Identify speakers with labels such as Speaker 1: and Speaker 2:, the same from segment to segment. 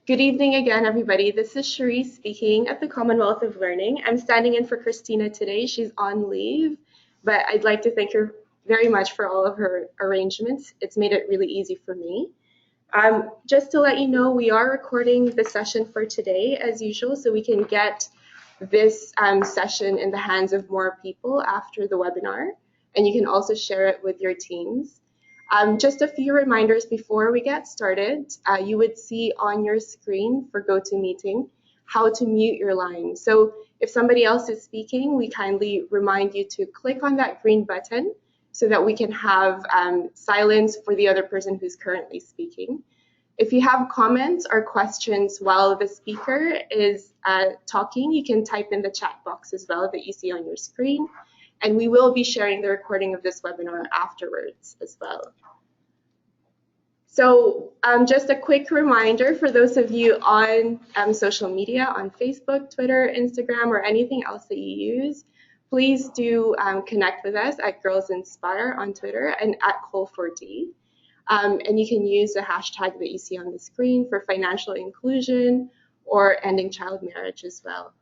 Speaker 1: Good evening again, everybody. This is Cherie speaking at the Commonwealth of Learning. I'm standing in for Christina today. She's on leave, but I'd like to thank her very much for all of her arrangements. It's made it really easy for me. Just to let you know, we are recording the session for today as usual, so we can get this session in the hands of more people after the webinar, and you can also share it with your teams. Just a few reminders before we get started. You would see on your screen for GoToMeeting how to mute your line. So if somebody else is speaking, we kindly remind you to click on that green button so that we can have silence for the other person who's currently speaking. If you have comments or questions while the speaker is talking, you can type in the chat box as well that you see on your screen. And we will be sharing the recording of this webinar afterwards as well. So just a quick reminder for those of you on social media, on Facebook, Twitter, Instagram, or anything else that you use, please do connect with us at Girls Inspire on Twitter and at Cole4D. And you can use the hashtag that you see on the screen for financial inclusion or ending child marriage as well.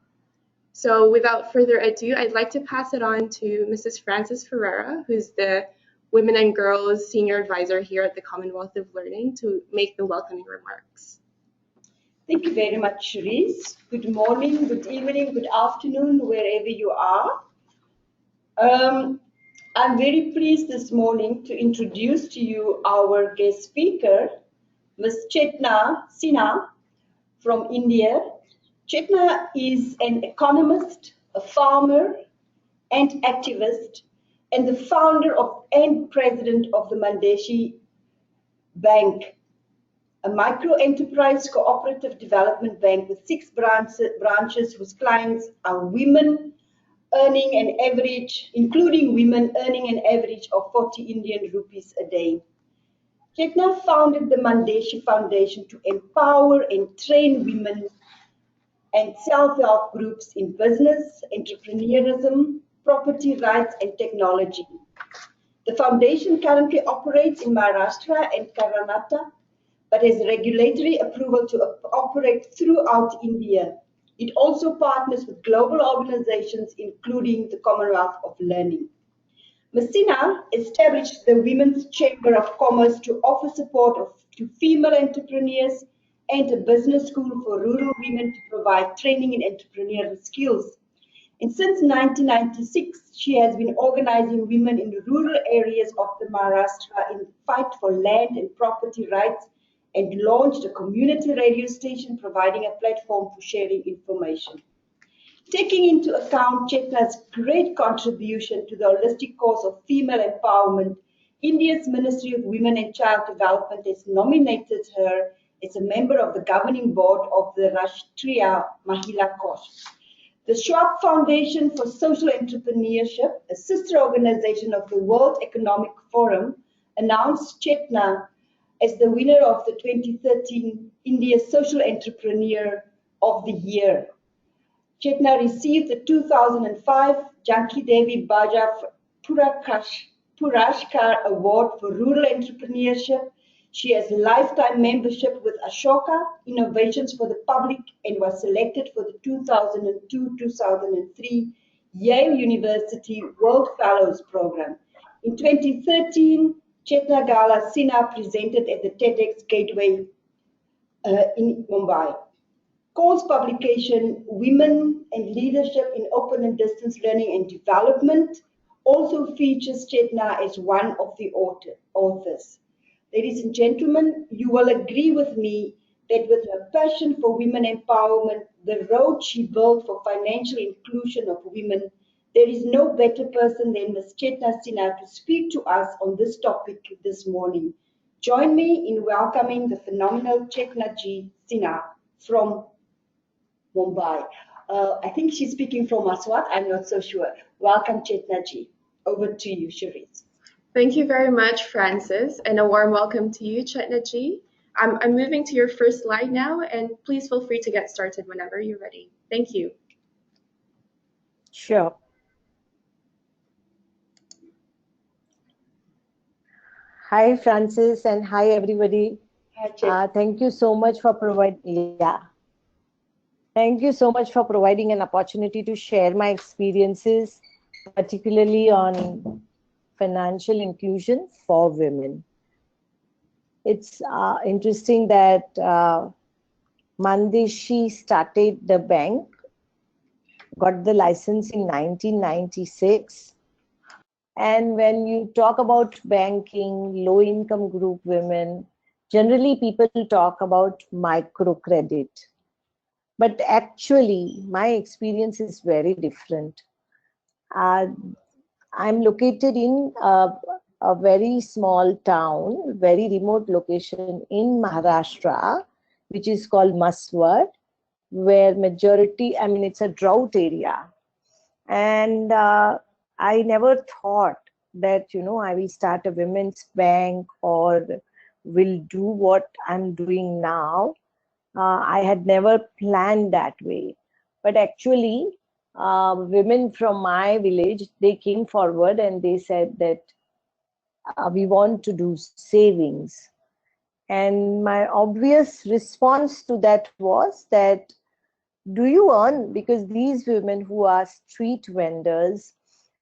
Speaker 1: So without further ado, I'd like to pass it on to Mrs. Frances Ferreira, who's the Women and Girls Senior Advisor here at the Commonwealth of Learning, to make the welcoming remarks.
Speaker 2: Thank you very much, Cherise. Good morning, good evening, good afternoon, wherever you are. I'm very pleased this morning to introduce to you our guest speaker, Ms. Chetna Sinha from India. Chetna is an economist, a farmer, and activist, and the founder of and president of the Mandeshi Bank, a micro-enterprise cooperative development bank with 6 branches whose clients are women earning an average, including women earning an average of 40 Indian rupees a day. Chetna founded the Mandeshi Foundation to empower and train women and self-help groups in business, entrepreneurism, property rights, and technology. The foundation currently operates in Maharashtra and Karnataka, but has regulatory approval to operate throughout India. It also partners with global organizations, including the Commonwealth of Learning. Ms. Sinha established the Women's Chamber of Commerce to offer support to female entrepreneurs and a business school for rural women to provide training in entrepreneurial skills. And since 1996, she has been organizing women in the rural areas of the Maharashtra in the fight for land and property rights, and launched a community radio station providing a platform for sharing information. Taking into account Chetna's great contribution to the holistic cause of female empowerment, India's Ministry of Women and Child Development has nominated her as a member of the governing board of the Rashtriya Mahila Kosh. The Schwab Foundation for Social Entrepreneurship, a sister organization of the World Economic Forum, announced Chetna as the winner of the 2013 India Social Entrepreneur of the Year. Chetna received the 2005 Janki Devi Baja Puraskar Award for Rural Entrepreneurship. She has lifetime membership with Ashoka Innovations for the Public and was selected for the 2002-2003 Yale University World Fellows Program. In 2013, Chetna Gala Sinha presented at the TEDx Gateway in Mumbai. Cole's publication, Women and Leadership in Open and Distance Learning and Development, also features Chetna as one of the authors. Ladies and gentlemen, you will agree with me that with her passion for women empowerment, the road she built for financial inclusion of women, there is no better person than Ms. Chetna Sinha to speak to us on this topic this morning. Join me in welcoming the phenomenal Chetna G. Sinha from Mumbai. I think she's speaking from Aswat. I'm not so sure. Welcome, Chetna Ji. Over to you, Cherise.
Speaker 1: Thank you very much, Frances, and a warm welcome to you, Chetna Ji. I'm moving to your first slide now, and please feel free to get started whenever you're ready. Thank you.
Speaker 3: Sure. Hi, Frances, and hi, everybody. Thank you so much for providing. Yeah, thank you so much for providing an opportunity to share my experiences, particularly on financial inclusion for women. It's interesting that Mandeshi started the bank, got the license in 1996. And when you talk about banking, low income group women, generally people talk about microcredit. But actually, my experience is very different. Uh, I'm located in a very small town, very remote location in Maharashtra, which is called Maswad, where majority, I mean, it's a drought area. And I never thought that, I will start a women's bank or will do what I'm doing now. I had never planned that way. But actually, women from my village, they came forward and they said that we want to do savings. And my obvious response to that was that, do you earn? Because these women who are street vendors,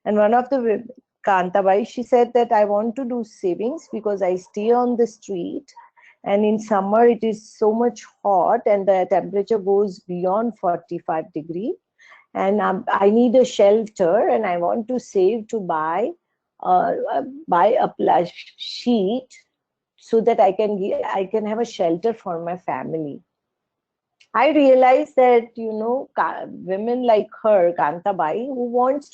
Speaker 3: and one of the women, Kantabai, she said that I want to do savings because I stay on the street, and in summer it is so much hot and the temperature goes beyond 45 degree, and I need a shelter and I want to save to buy a plush sheet so that I can have a shelter for my family. I realized that, women like her, Kantabai, who wants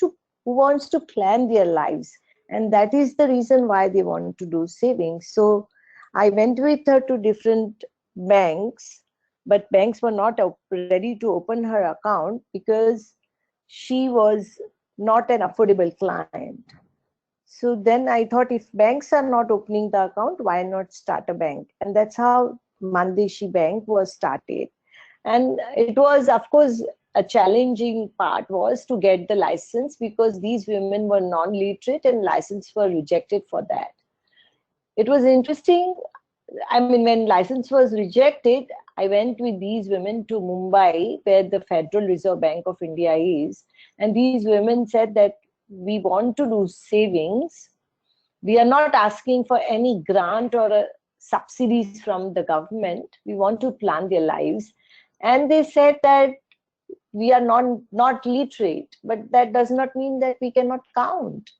Speaker 3: to plan their lives, and that is the reason why they want to do savings. So I went with her to different banks, but banks were not ready to open her account because she was not an affordable client. So then I thought, if banks are not opening the account, why not start a bank? And that's how Mandeshi Bank was started. And it was, of course, a challenging part was to get the license because these women were non-literate and license were rejected for that. It was interesting. I mean, when license was rejected, I went with these women to Mumbai, where the Federal Reserve Bank of India is. And these women said that we want to do savings. We are not asking for any grant or subsidies from the government. We want to plan their lives. And they said that we are not literate, but that does not mean that we cannot count.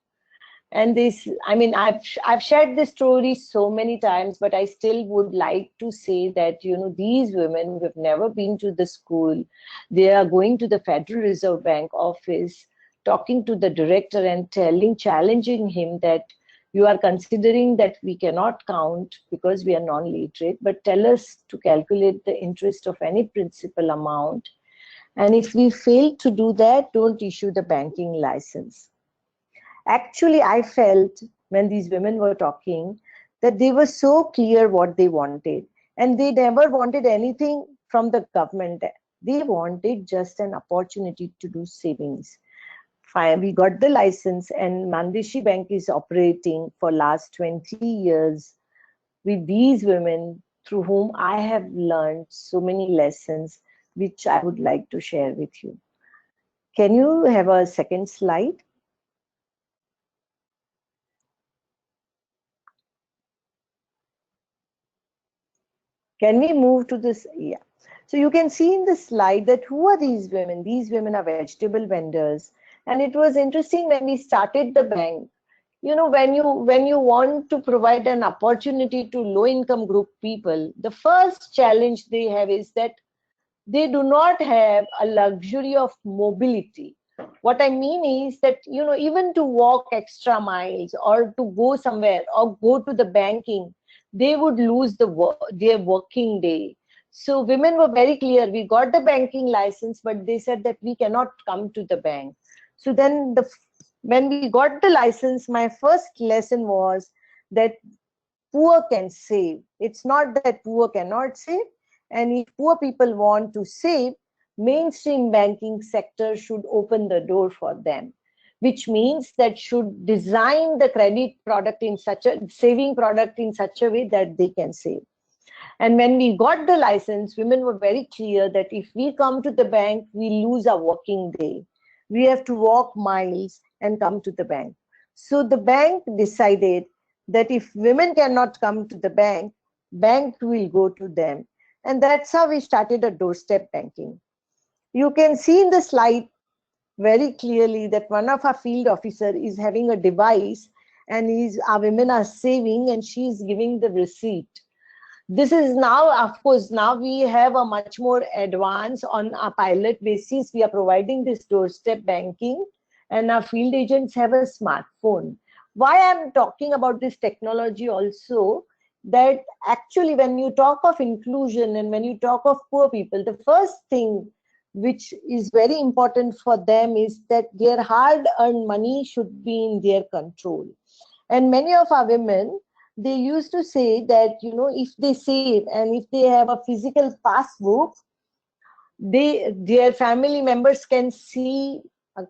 Speaker 3: And this, I mean, I've shared this story so many times, but I still would like to say that, these women who have never been to the school, they are going to the Federal Reserve Bank office, talking to the director and challenging him that you are considering that we cannot count because we are non-literate, but tell us to calculate the interest of any principal amount. And if we fail to do that, don't issue the banking license. Actually, I felt when these women were talking that they were so clear what they wanted, and they never wanted anything from the government. They wanted just an opportunity to do savings. Fine, we got the license, and Mandeshi Bank is operating for last 20 years with these women through whom I have learned so many lessons, which I would like to share with you. Can you have a second slide? Can we move to this? Yeah. So you can see in the slide that who are these women? These women are vegetable vendors. And it was interesting when we started the bank. When you want to provide an opportunity to low income group people, the first challenge they have is that they do not have a luxury of mobility. What I mean is that, even to walk extra miles or to go somewhere or go to the banking, they would lose their working day. So women were very clear. We got the banking license, but they said that we cannot come to the bank. So then when we got the license, my first lesson was that poor can save. It's not that poor cannot save. And if poor people want to save, mainstream banking sector should open the door for them, which means that should design the credit product in saving product in such a way that they can save. And when we got the license, women were very clear that if we come to the bank, we lose our working day. We have to walk miles and come to the bank. So the bank decided that if women cannot come to the bank will go to them. And that's how we started a doorstep banking. You can see in the slide very clearly that one of our field officer is having a device, and our women are saving and she is giving the receipt. This is now, of course, now we have a much more advanced on a pilot basis. We are providing this doorstep banking, and our field agents have a smartphone. Why I'm talking about this technology also, that actually when you talk of inclusion and when you talk of poor people, the first thing which is very important for them is that their hard-earned money should be in their control. And many of our women, they used to say that, if they save and if they have a physical passbook, their family members can see,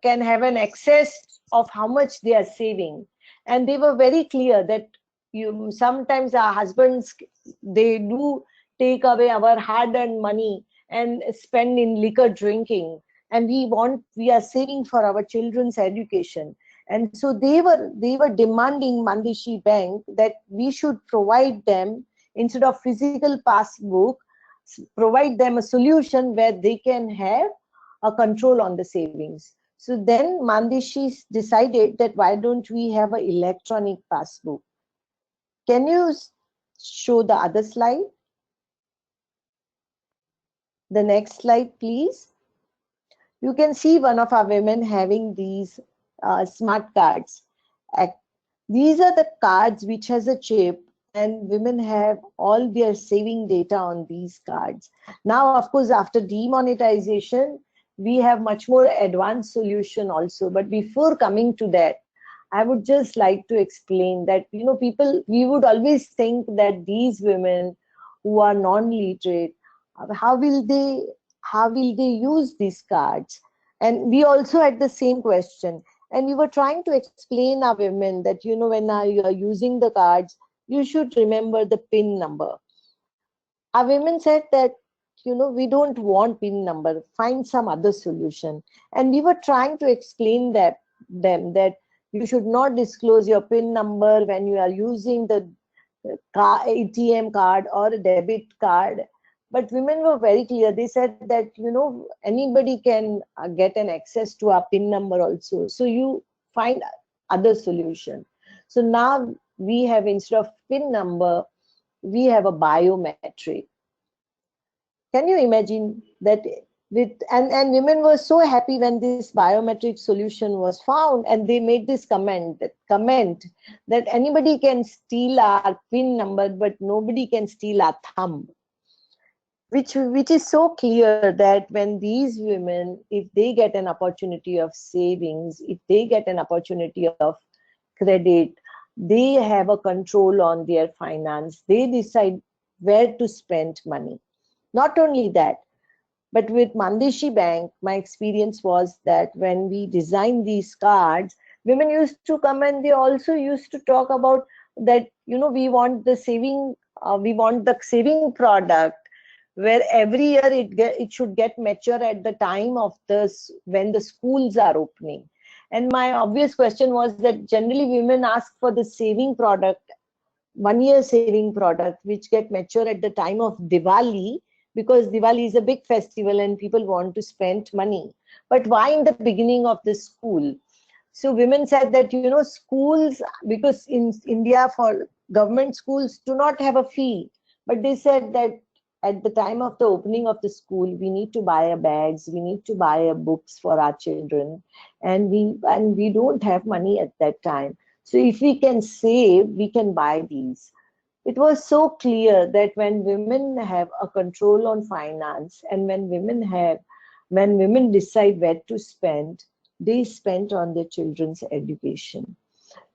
Speaker 3: can have an access of how much they are saving. And they were very clear that sometimes our husbands, they do take away our hard-earned money and spend in liquor drinking, and we are saving for our children's education. And so they were demanding Mandeshi Bank that we should provide them, instead of physical passbook, provide them a solution where they can have a control on the savings. So then Mandeshi decided that why don't we have an electronic passbook? Can you show the other slide? The next slide, please. You can see one of our women having these smart cards. These are the cards which has a chip, and women have all their saving data on these cards. Now, of course, after demonetization, we have much more advanced solution also. But before coming to that, I would just like to explain that, people, we would always think that these women who are non-literate, how will they use these cards? And we also had the same question. And we were trying to explain our women that, when you are using the cards, you should remember the PIN number. Our women said that, we don't want PIN number, find some other solution. And we were trying to explain them that you should not disclose your PIN number when you are using the ATM card or a debit card. But women were very clear. They said that, anybody can get an access to our PIN number also. So you find other solution. So now we have, instead of PIN number, we have a biometric. Can you imagine that? And women were so happy when this biometric solution was found, and they made this comment that anybody can steal our PIN number, but nobody can steal our thumb. Which is so clear that when these women, if they get an opportunity of savings, if they get an opportunity of credit, they have a control on their finance. They decide where to spend money. Not only that, but with Mandeshi Bank, my experience was that when we designed these cards, women used to come and they also used to talk about that, we want the saving product, where every year it should get mature at the time of when the schools are opening. And my obvious question was that generally women ask for the saving product, 1 year saving product, which get mature at the time of Diwali, because Diwali is a big festival and people want to spend money. But why in the beginning of the school? So women said that, schools, because in India for government schools do not have a fee, but they said that at the time of the opening of the school, we need to buy bags, we need to buy books for our children, and we don't have money at that time. So if we can save, we can buy these. It was so clear that when women have a control on finance, and when women decide where to spend, they spend on their children's education.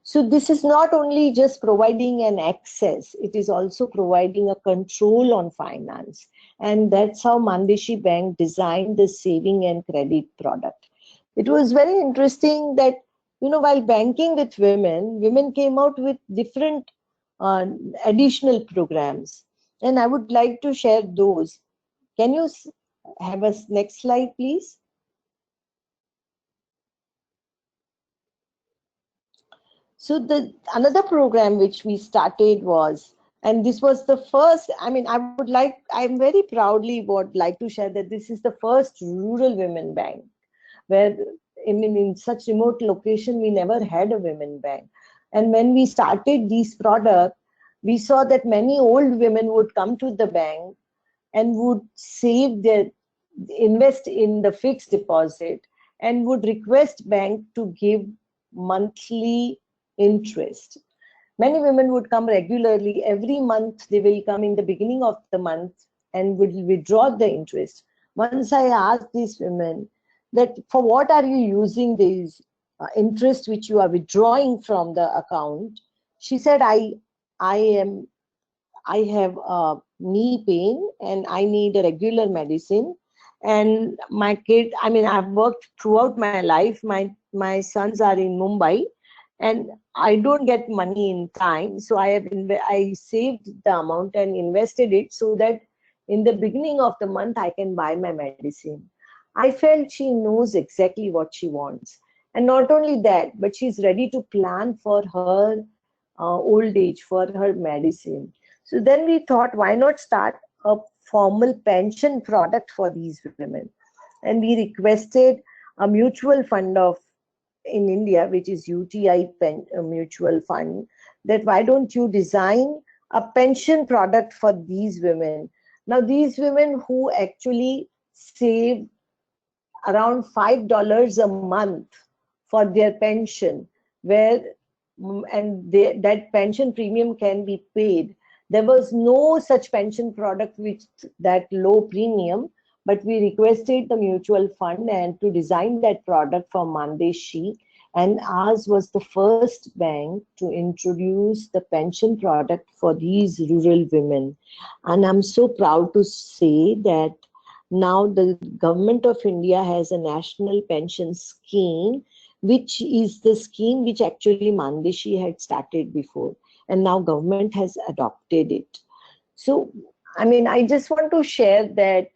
Speaker 3: So this is not only just providing an access, it is also providing a control on finance. And that's how Mandeshi Bank designed the saving and credit product. It was very interesting that, while banking with women came out with different additional programs. And I would like to share those. Can you have a next slide, please? So the another program which we started was, and this was the first, I mean, I'm very proudly would like to share that this is the first rural women bank where, I mean, in such remote location, we never had a women bank. And when we started these products, we saw that many old women would come to the bank and would save their, invest in the fixed deposit and would request bank to give monthly interest. Many women would come regularly. Every month they will come in the beginning of the month and would withdraw the interest. Once I asked these women that for what are you using these interest which you are withdrawing from the account, she said, I have knee pain and I need a regular medicine. And my kid, I mean, I've worked throughout my life. My sons are in Mumbai, and I don't get money in time. So I saved the amount and invested it so that in the beginning of the month I can buy my medicine. I felt she knows exactly what she wants. And not only that, but she's ready to plan for her old age, for her medicine. So then we thought, why not start a formal pension product for these women? And we requested a mutual fund of in India, which is UTI Mutual Fund, that why don't you design a pension product for these women? Now, these women who actually save around $5 a month for their pension, where that pension premium can be paid. There was no such pension product with that low premium, but we requested the mutual fund and to design that product for Mandeshi. And ours was the first bank to introduce the pension product for these rural women. And I'm so proud to say that now the government of India has a national pension scheme, which is the scheme which actually Mandeshi had started before, and now government has adopted it. So, I mean, I just want to share that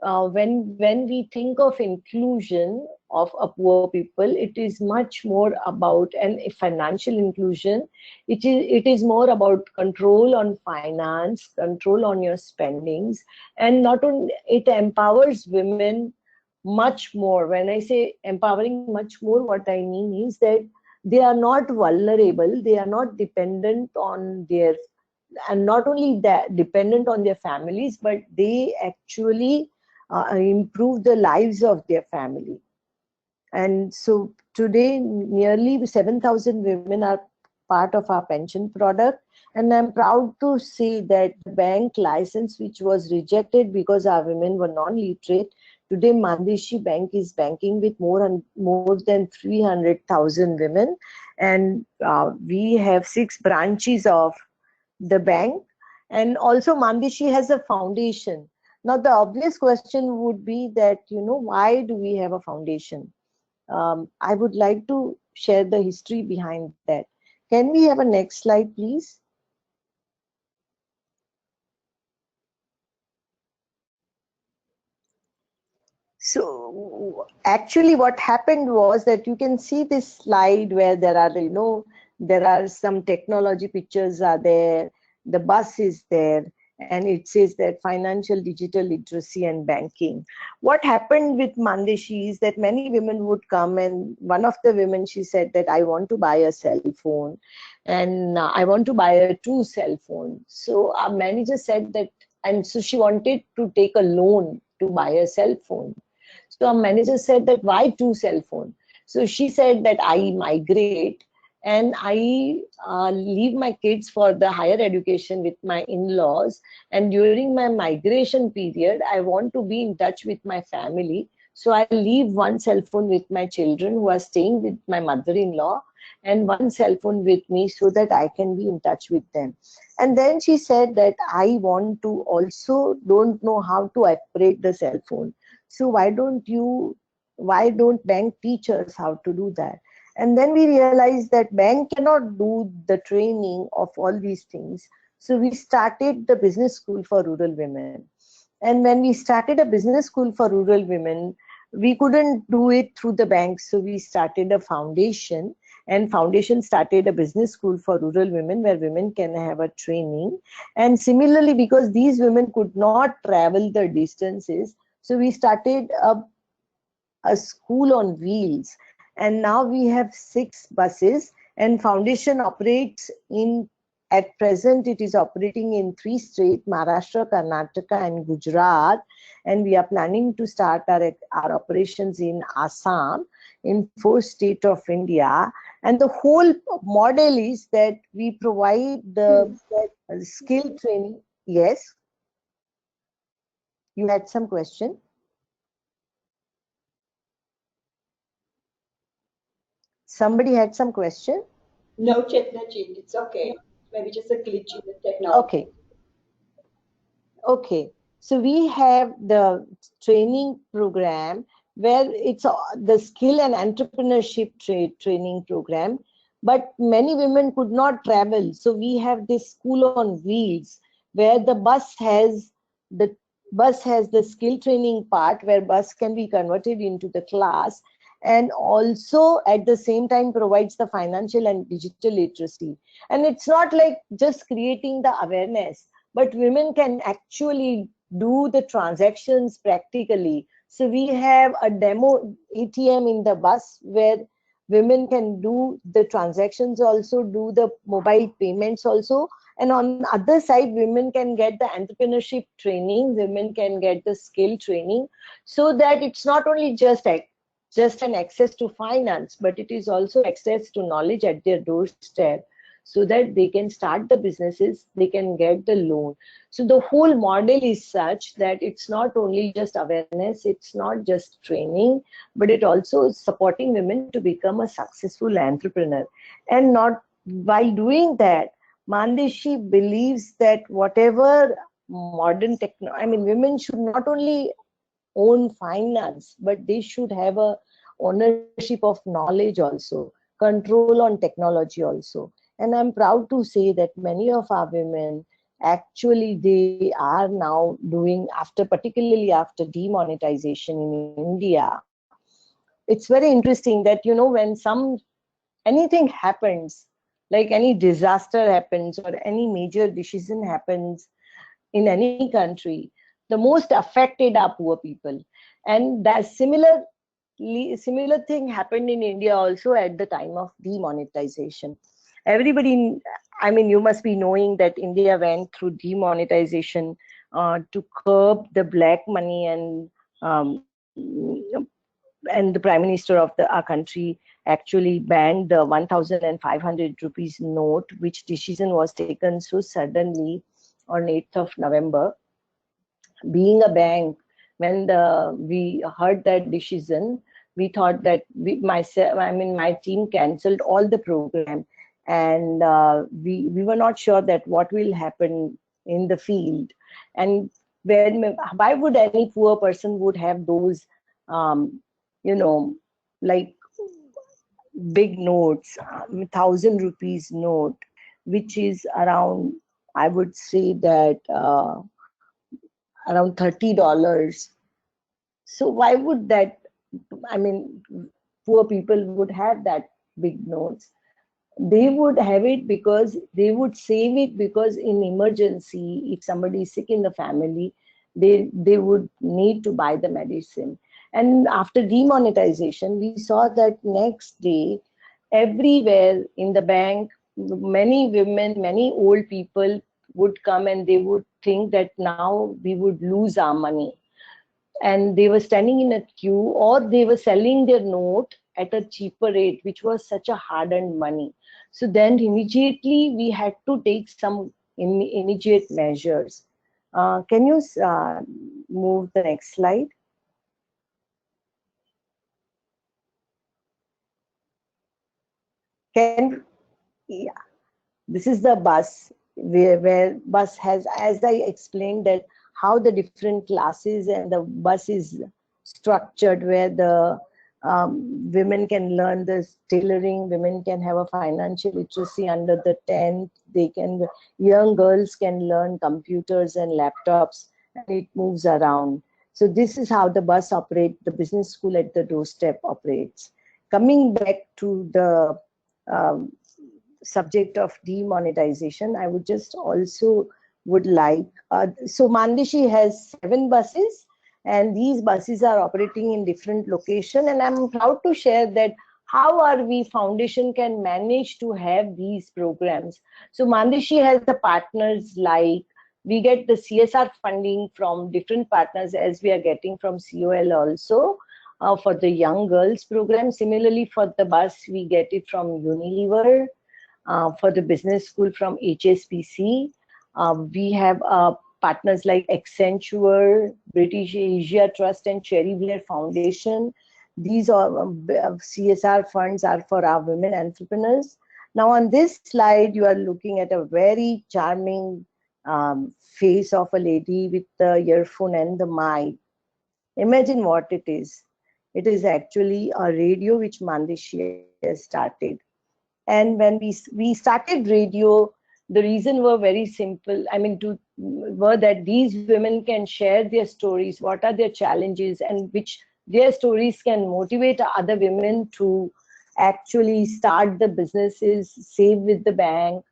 Speaker 3: when we think of inclusion of a poor people, it is much more about and financial inclusion. It is more about control on finance, control on your spendings, and not only it empowers women much more. When I say empowering much more, what I mean is that they are not vulnerable, they are not dependent on their, and not only that dependent on their families, but they actually improve the lives of their family. And so today nearly 7,000 women are part of our pension product. And I'm proud to say that the bank license, which was rejected because our women were non-literate, today Mandeshi Bank is banking with more than 300,000 women. And we have 6 branches of the bank. And also Mandeshi has a foundation. Now the obvious question would be that, why do we have a foundation? I would like to share the history behind that. Can we have a next slide, please? So actually what happened was that you can see this slide where there are some technology pictures are there, the bus is there, and it says that financial digital literacy and banking. What happened with Mandeshi is that many women would come, and one of the women, she said that I want to buy a cell phone and I want to buy a 2 cell phone. So our manager said that, and so she wanted to take a loan to buy a cell phone. So our manager said that why 2 cell phone? So she said that I migrate and I leave my kids for the higher education with my in-laws. And during my migration period, I want to be in touch with my family. So I leave 1 cell phone with my children who are staying with my mother-in-law and 1 cell phone with me so that I can be in touch with them. And then she said that I want to also don't know how to operate the cell phone. So why don't bank teach us how to do that? And then we realized that bank cannot do the training of all these things. So we started the business school for rural women. And when we started a business school for rural women, we couldn't do it through the banks. So we started a foundation, and foundation started a business school for rural women where women can have a training. And similarly, because these women could not travel the distances, so we started a school on wheels. And now we have 6 buses, and foundation operates in, at present it is operating in 3 states, Maharashtra, Karnataka and Gujarat. And we are planning to start our operations in Assam, in 4 states of India. And the whole model is that we provide the skill training. Yes, you had some question? Somebody had some question?
Speaker 2: No, Chetna ji, it's okay. Maybe just a glitch in the technology.
Speaker 3: Okay. Okay. So we have the training program where it's the skill and entrepreneurship training program, but many women could not travel. So we have this school on wheels where the bus has the skill training part where bus can be converted into the class, and also at the same time provides the financial and digital literacy. And it's not like just creating the awareness, but women can actually do the transactions practically. So we have a demo ATM in the bus where women can do the transactions, also do the mobile payments also. And on the other side, women can get the entrepreneurship training, women can get the skill training, so that it's not only just an access to finance, but it is also access to knowledge at their doorstep, so that they can start the businesses, they can get the loan. So the whole model is such that it's not only just awareness, it's not just training, but it also is supporting women to become a successful entrepreneur. And not by doing that, Mandeshi believes that whatever modern women should not only own finance, but they should have a ownership of knowledge also, control on technology also. And I'm proud to say that many of our women actually they are now doing, after particularly after demonetization in India. It's very interesting that when anything happens, like any disaster happens or any major decision happens in any country, the most affected are poor people. And that similar thing happened in India also at the time of demonetization. Everybody, you must be knowing that India went through demonetization to curb the black money, um, and the Prime Minister of our country actually banned the 1,500 rupees note, which decision was taken so suddenly on 8th of November. Being a bank, when we heard that decision, we thought that my team cancelled all the program, and we were not sure that what will happen in the field, and why would any poor person would have those you know like big notes, 1,000 rupees note, which is around, I would say that around $30. So why would that, I mean, poor people would have that big notes? They would have it because they would save it, because in emergency, if somebody is sick in the family, they would need to buy the medicine. And after demonetization, we saw that next day, everywhere in the bank, many women, many old people would come and they would think that now we would lose our money. And they were standing in a queue, or they were selling their note at a cheaper rate, which was such a hard-earned money. So then immediately we had to take some immediate measures. Can you move the next slide? Yeah, this is the bus where bus has, as I explained, that how the different classes and the bus is structured, where the Women can learn this tailoring. Women can have a financial literacy under the tent. Young girls can learn computers and laptops, and it moves around. So this is how the bus operates. The business school at the doorstep operates. Coming back to the um, subject of demonetization, I would just also would like, so Mandishi has 7 buses, and these buses are operating in different locations, and I'm proud to share that how our we foundation can manage to have these programs. So Mandishi has the partners, like we get the CSR funding from different partners, as we are getting from COL also, for the young girls program. Similarly, for the bus, we get it from Unilever, for the business school from HSBC. We have partners like Accenture, British Asia Trust, and Cherry Blair Foundation. These are CSR funds are for our women entrepreneurs. Now on this slide, you are looking at a very charming face of a lady with the earphone and the mic. Imagine what it is. It is actually a radio which Mandishi has started. And when we started radio, the reason were very simple. I mean, were that these women can share their stories, what are their challenges, and which their stories can motivate other women to actually start the businesses, save with the bank.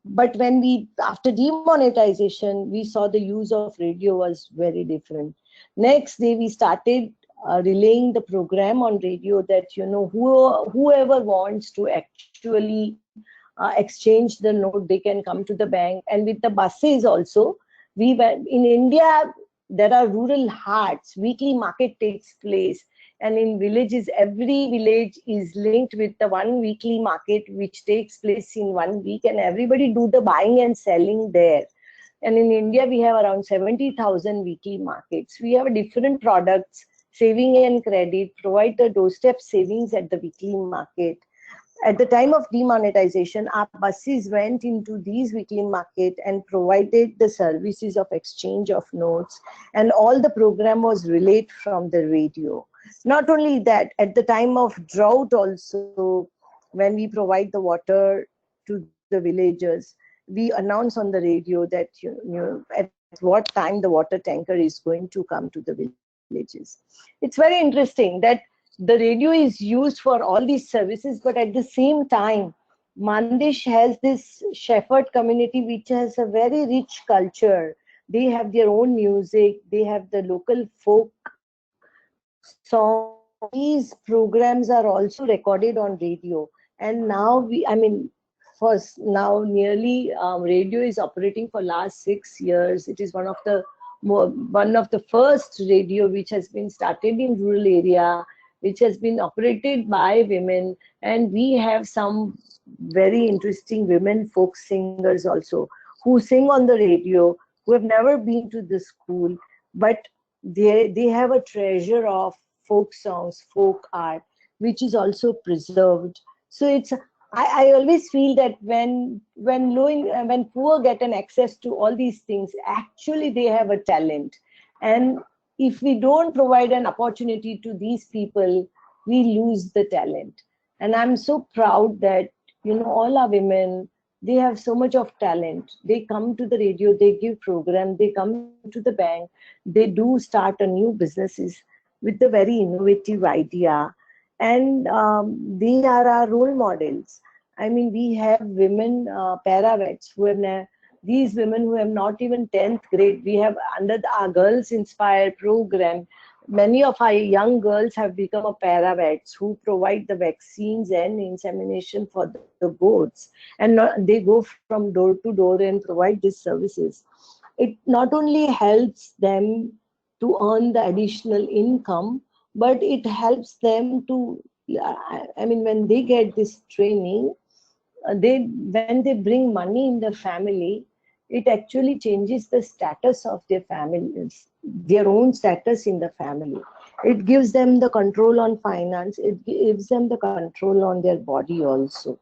Speaker 3: But when after demonetization, we saw the use of radio was very different. Next day, we started relaying the program on radio that, whoever wants to actually exchange the note, they can come to the bank. And with the buses also, in India, there are rural hearts. Weekly market takes place. And in villages, every village is linked with the one weekly market which takes place in 1 week, and everybody do the buying and selling there. And in India, we have around 70,000 weekly markets. We have different products, saving and credit, provide the doorstep savings at the weekly market. At the time of demonetization, our buses went into these weekly market and provided the services of exchange of notes, and all the program was relayed from the radio. Not only that, at the time of drought also, when we provide the water to the villagers, we announce on the radio that at what time the water tanker is going to come to the villages. It's very interesting that the radio is used for all these services, but at the same time, Mandish has this shepherd community which has a very rich culture. They have their own music, they have the local folk songs. These programs are also recorded on radio. And now now nearly radio is operating for last 6 years. It is one of the first radio which has been started in rural area, which has been operated by women. And we have some very interesting women folk singers also who sing on the radio, who have never been to the school, but they have a treasure of folk songs, folk art, which is also preserved. So I always feel that when poor get an access to all these things, actually they have a talent. And if we don't provide an opportunity to these people, we lose the talent. And I'm so proud that, all our women, they have so much of talent. They come to the radio, they give program, they come to the bank, they do start a new businesses with the very innovative idea. And they are our role models. I mean, we have women paravets these women who have not even 10th grade. We have under our Girls Inspire program, many of our young girls have become a paravets who provide the vaccines and insemination for the goats. And they go from door to door and provide these services. It not only helps them to earn the additional income, but it helps them to, when they get this training, when they bring money in the family, it actually changes the status of their families, their own status in the family. It gives them the control on finance. It gives them the control on their body also.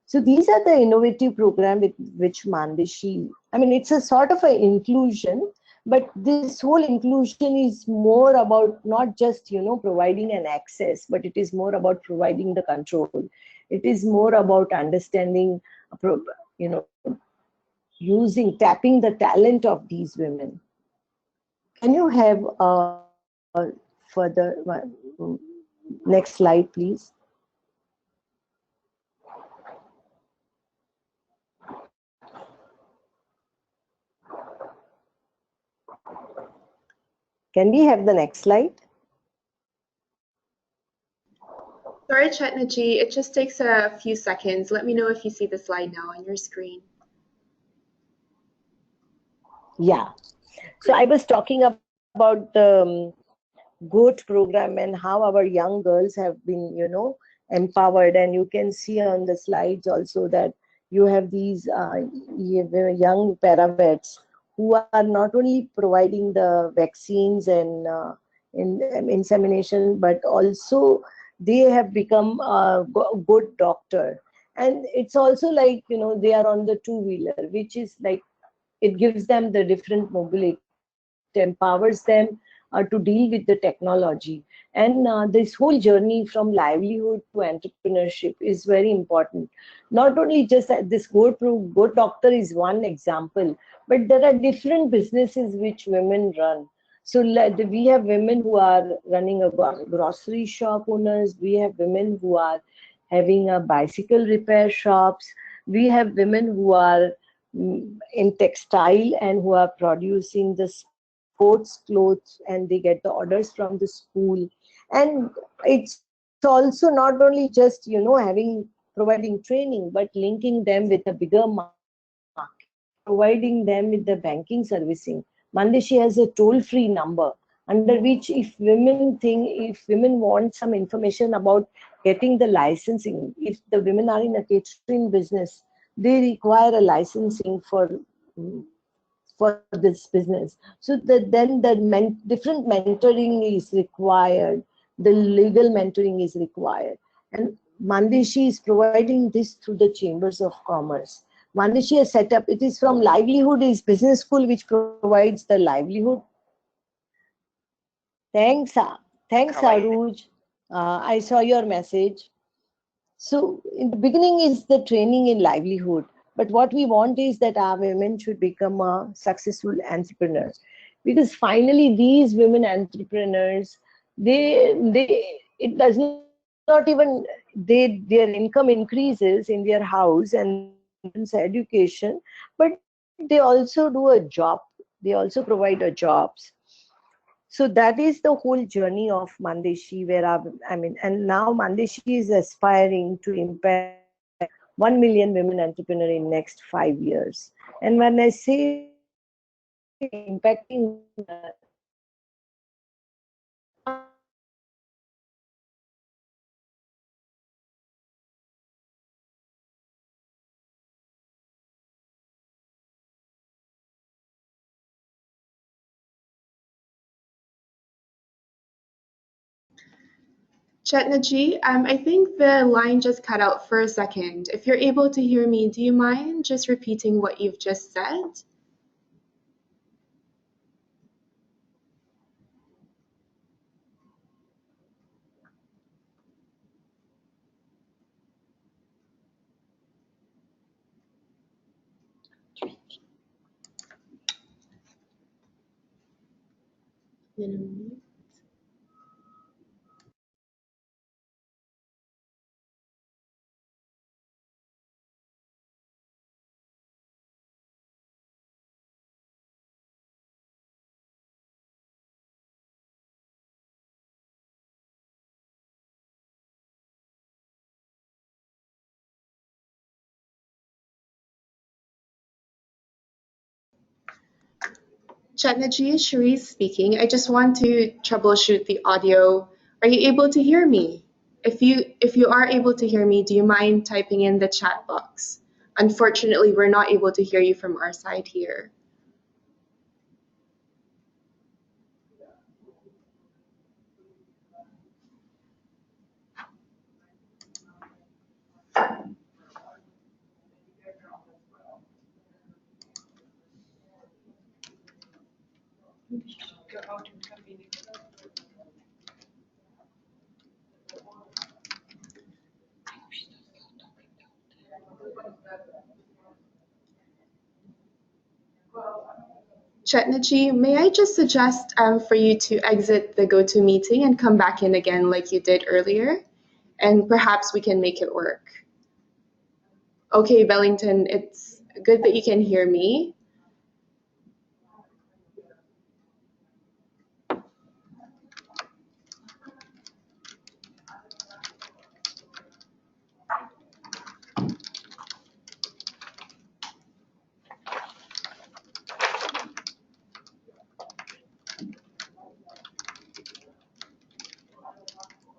Speaker 3: So these are the innovative program with which Mandishi, it's a sort of an inclusion, But this whole inclusion is more about not just, providing an access, but it is more about providing the control. It is more about understanding, you know, tapping the talent of these women. Can you have further next slide, please? Can we have the next slide?
Speaker 1: Sorry, Chetnaji, it just takes a few seconds. Let me know if you see the slide now on your screen.
Speaker 3: Yeah. So I was talking about the GOAT program and how our young girls have been, empowered. And you can see on the slides also that you have these young paravets who are not only providing the vaccines and insemination, but also they have become a good doctor. And it's also like, they are on the two-wheeler, which is like, it gives them the different mobility. It empowers them to deal with the technology. And this whole journey from livelihood to entrepreneurship is very important. Not only just this Goat Doctor is one example, but there are different businesses which women run. So we have women who are running a grocery shop owners. We have women who are having a bicycle repair shops. We have women who are in textile and who are producing the sports clothes, and they get the orders from the school. And it's also not only just, providing training, but linking them with a bigger market, providing them with the banking servicing. Mandeshi has a toll-free number under which if women want some information about getting the licensing, if the women are in a catering business, they require a licensing for this business. So then different mentoring is required. The legal mentoring is required. And Mandeshi is providing this through the Chambers of Commerce. Mandeshi has set up, it is from Livelihood is business school which provides the livelihood. Thanks, thanks Aruj. I saw your message. So in the beginning is the training in livelihood. But what we want is that our women should become a successful entrepreneur. Because finally these women entrepreneurs, it does not even, their income increases in their house and their children's education, but they also do a job. They also provide a jobs. So that is the whole journey of Mandeshi, and now Mandeshi is aspiring to impact 1 million women entrepreneur in next 5 years. And when I say impacting,
Speaker 1: Chetnaji, I think the line just cut out for a second. If you're able to hear me, do you mind just repeating what you've just said? Chetnaji, Cherise speaking. I just want to troubleshoot the audio. Are you able to hear me? If you are able to hear me, do you mind typing in the chat box? Unfortunately, we're not able to hear you from our side here. Chetnaji, may I just suggest for you to exit the GoToMeeting and come back in again like you did earlier, and perhaps we can make it work. Okay, Bellington, it's good that you can hear me.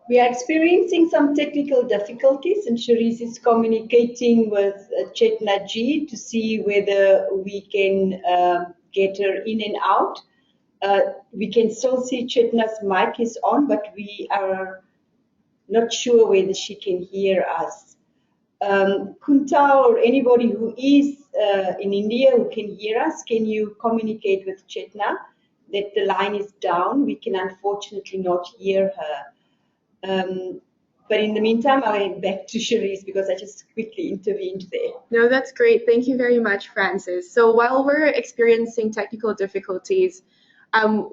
Speaker 2: We are experiencing some technical difficulties, and Sharice is communicating with Chetna Ji to see whether we can get her in and out. We can still see Chetna's mic is on, but we are not sure whether she can hear us. Kuntal or anybody who is in India who can hear us, can you communicate with Chetna that the line is down? We can unfortunately not hear her. But in the meantime, I'll head back to Sharice because I just quickly intervened there.
Speaker 1: No, that's great. Thank you very much, Francis. So while we're experiencing technical difficulties,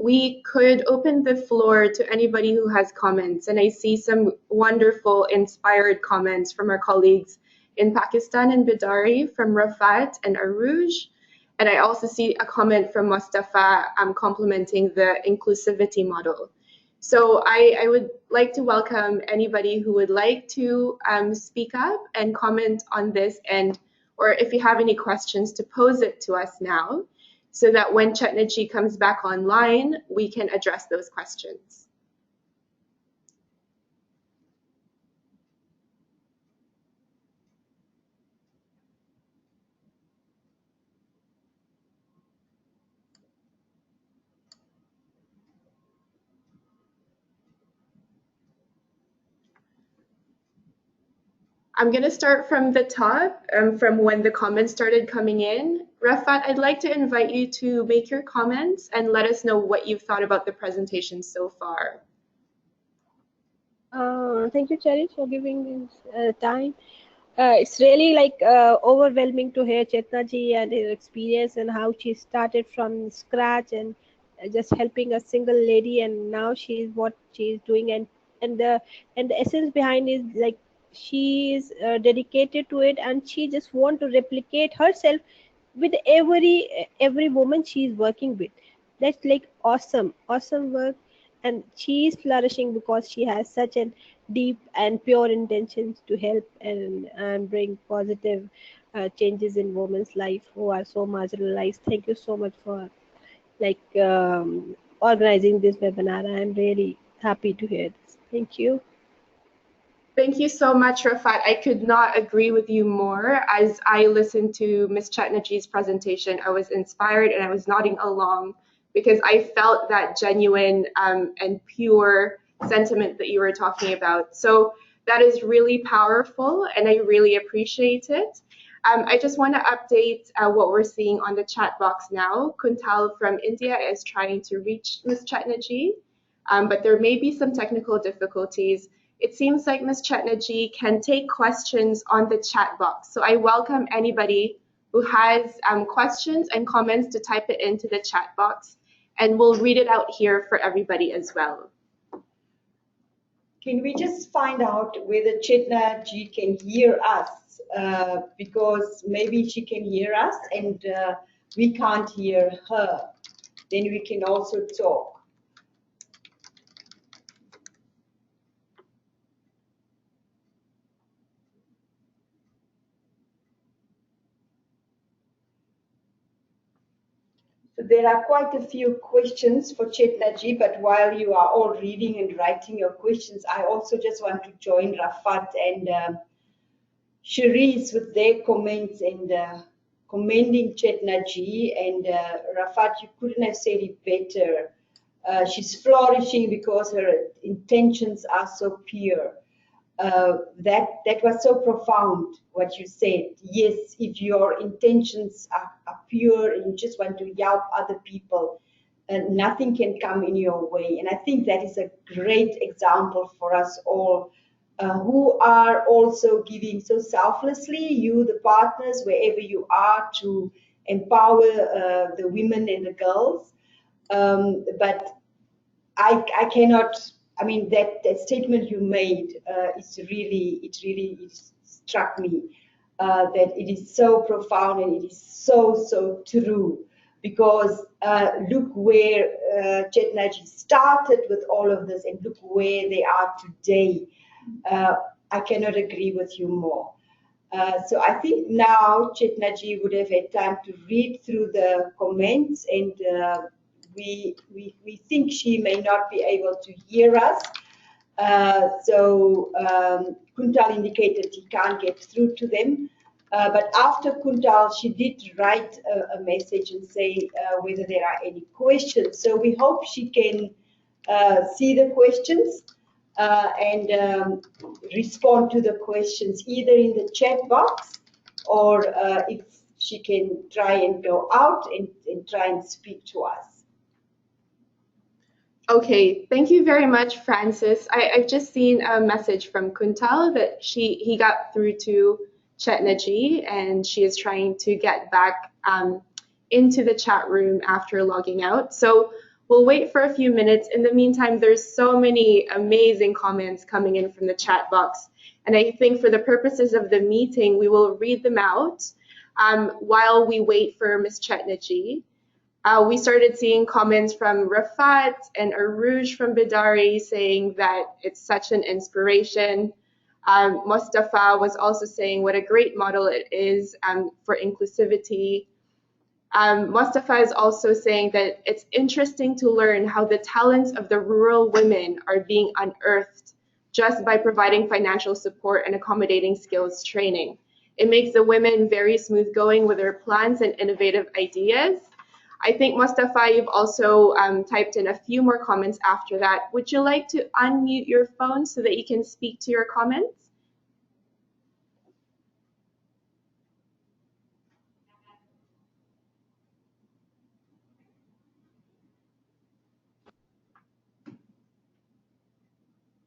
Speaker 1: we could open the floor to anybody who has comments. And I see some wonderful, inspired comments from our colleagues in Pakistan and Bidari, from Rafat and Aruj. And I also see a comment from Mustafa complimenting the inclusivity model. So I would like to welcome anybody who would like to speak up and comment on this, and or if you have any questions, to pose it to us now, so that when Chetnaji comes back online, we can address those questions. I'm going to start from the top, from when the comments started coming in. Rafat, I'd like to invite you to make your comments and let us know what you've thought about the presentation so far.
Speaker 4: Thank you, Cherish, for giving this time. It's really overwhelming to hear Chetna ji and her experience and how she started from scratch and just helping a single lady, and now she's what she's doing, and the essence behind is like she is dedicated to it, and she just want to replicate herself with every woman she's working with. That's like awesome work, and she is flourishing because she has such a deep and pure intentions to help and bring positive changes in women's life who are so marginalized. Thank you so much for organizing this webinar. I am really happy to hear this. Thank you.
Speaker 1: Thank you so much, Rafat. I could not agree with you more. As I listened to Ms. Chetnaji's presentation, I was inspired and I was nodding along because I felt that genuine and pure sentiment that you were talking about. So that is really powerful and I really appreciate it. I just want to update what we're seeing on the chat box now. Kuntal from India is trying to reach Ms. Chetnaji, but there may be some technical difficulties. It seems like Ms. Chetnaji can take questions on the chat box. So I welcome anybody who has questions and comments to type it into the chat box, and we'll read it out here for everybody as well.
Speaker 2: Can we just find out whether Chetna Ji can hear us? Because maybe she can hear us and we can't hear her. Then we can also talk. So there are quite a few questions for Chetna Ji, but while you are all reading and writing your questions, I also just want to join Rafat and Sharice with their comments and commending Chetna Ji. And Rafat, you couldn't have said it better. She's flourishing because her intentions are so pure. That was so profound what you said. Yes, if your intentions are pure and you just want to help other people, nothing can come in your way. And I think that is a great example for us all who are also giving so selflessly, you, the partners, wherever you are, to empower the women and the girls. But I cannot. I mean, that statement you made it really struck me. That it is so profound and it is so true. Because look where Chetnaji started with all of this, and look where they are today. I cannot agree with you more. So I think now Chetnaji would have had time to read through the comments, and we think she may not be able to hear us. So Kuntal indicated he can't get through to them. But after Kuntal, she did write a message and say whether there are any questions. So we hope she can see the questions and respond to the questions either in the chat box, or if she can try and go out and try and speak to us.
Speaker 1: Okay, thank you very much, Francis. I've just seen a message from Kuntal that he got through to Chetnaji, and she is trying to get back into the chat room after logging out. So we'll wait for a few minutes. In the meantime, there's so many amazing comments coming in from the chat box. And I think for the purposes of the meeting, we will read them out while we wait for Ms. Chetnaji. We started seeing comments from Rafat and Aruj from Bidari saying that it's such an inspiration. Mustafa was also saying what a great model it is for inclusivity. Mustafa is also saying that it's interesting to learn how the talents of the rural women are being unearthed just by providing financial support and accommodating skills training. It makes the women very smooth going with their plans and innovative ideas. I think, Mustafa, you've also typed in a few more comments after that. Would you like to unmute your phone so that you can speak to your comments?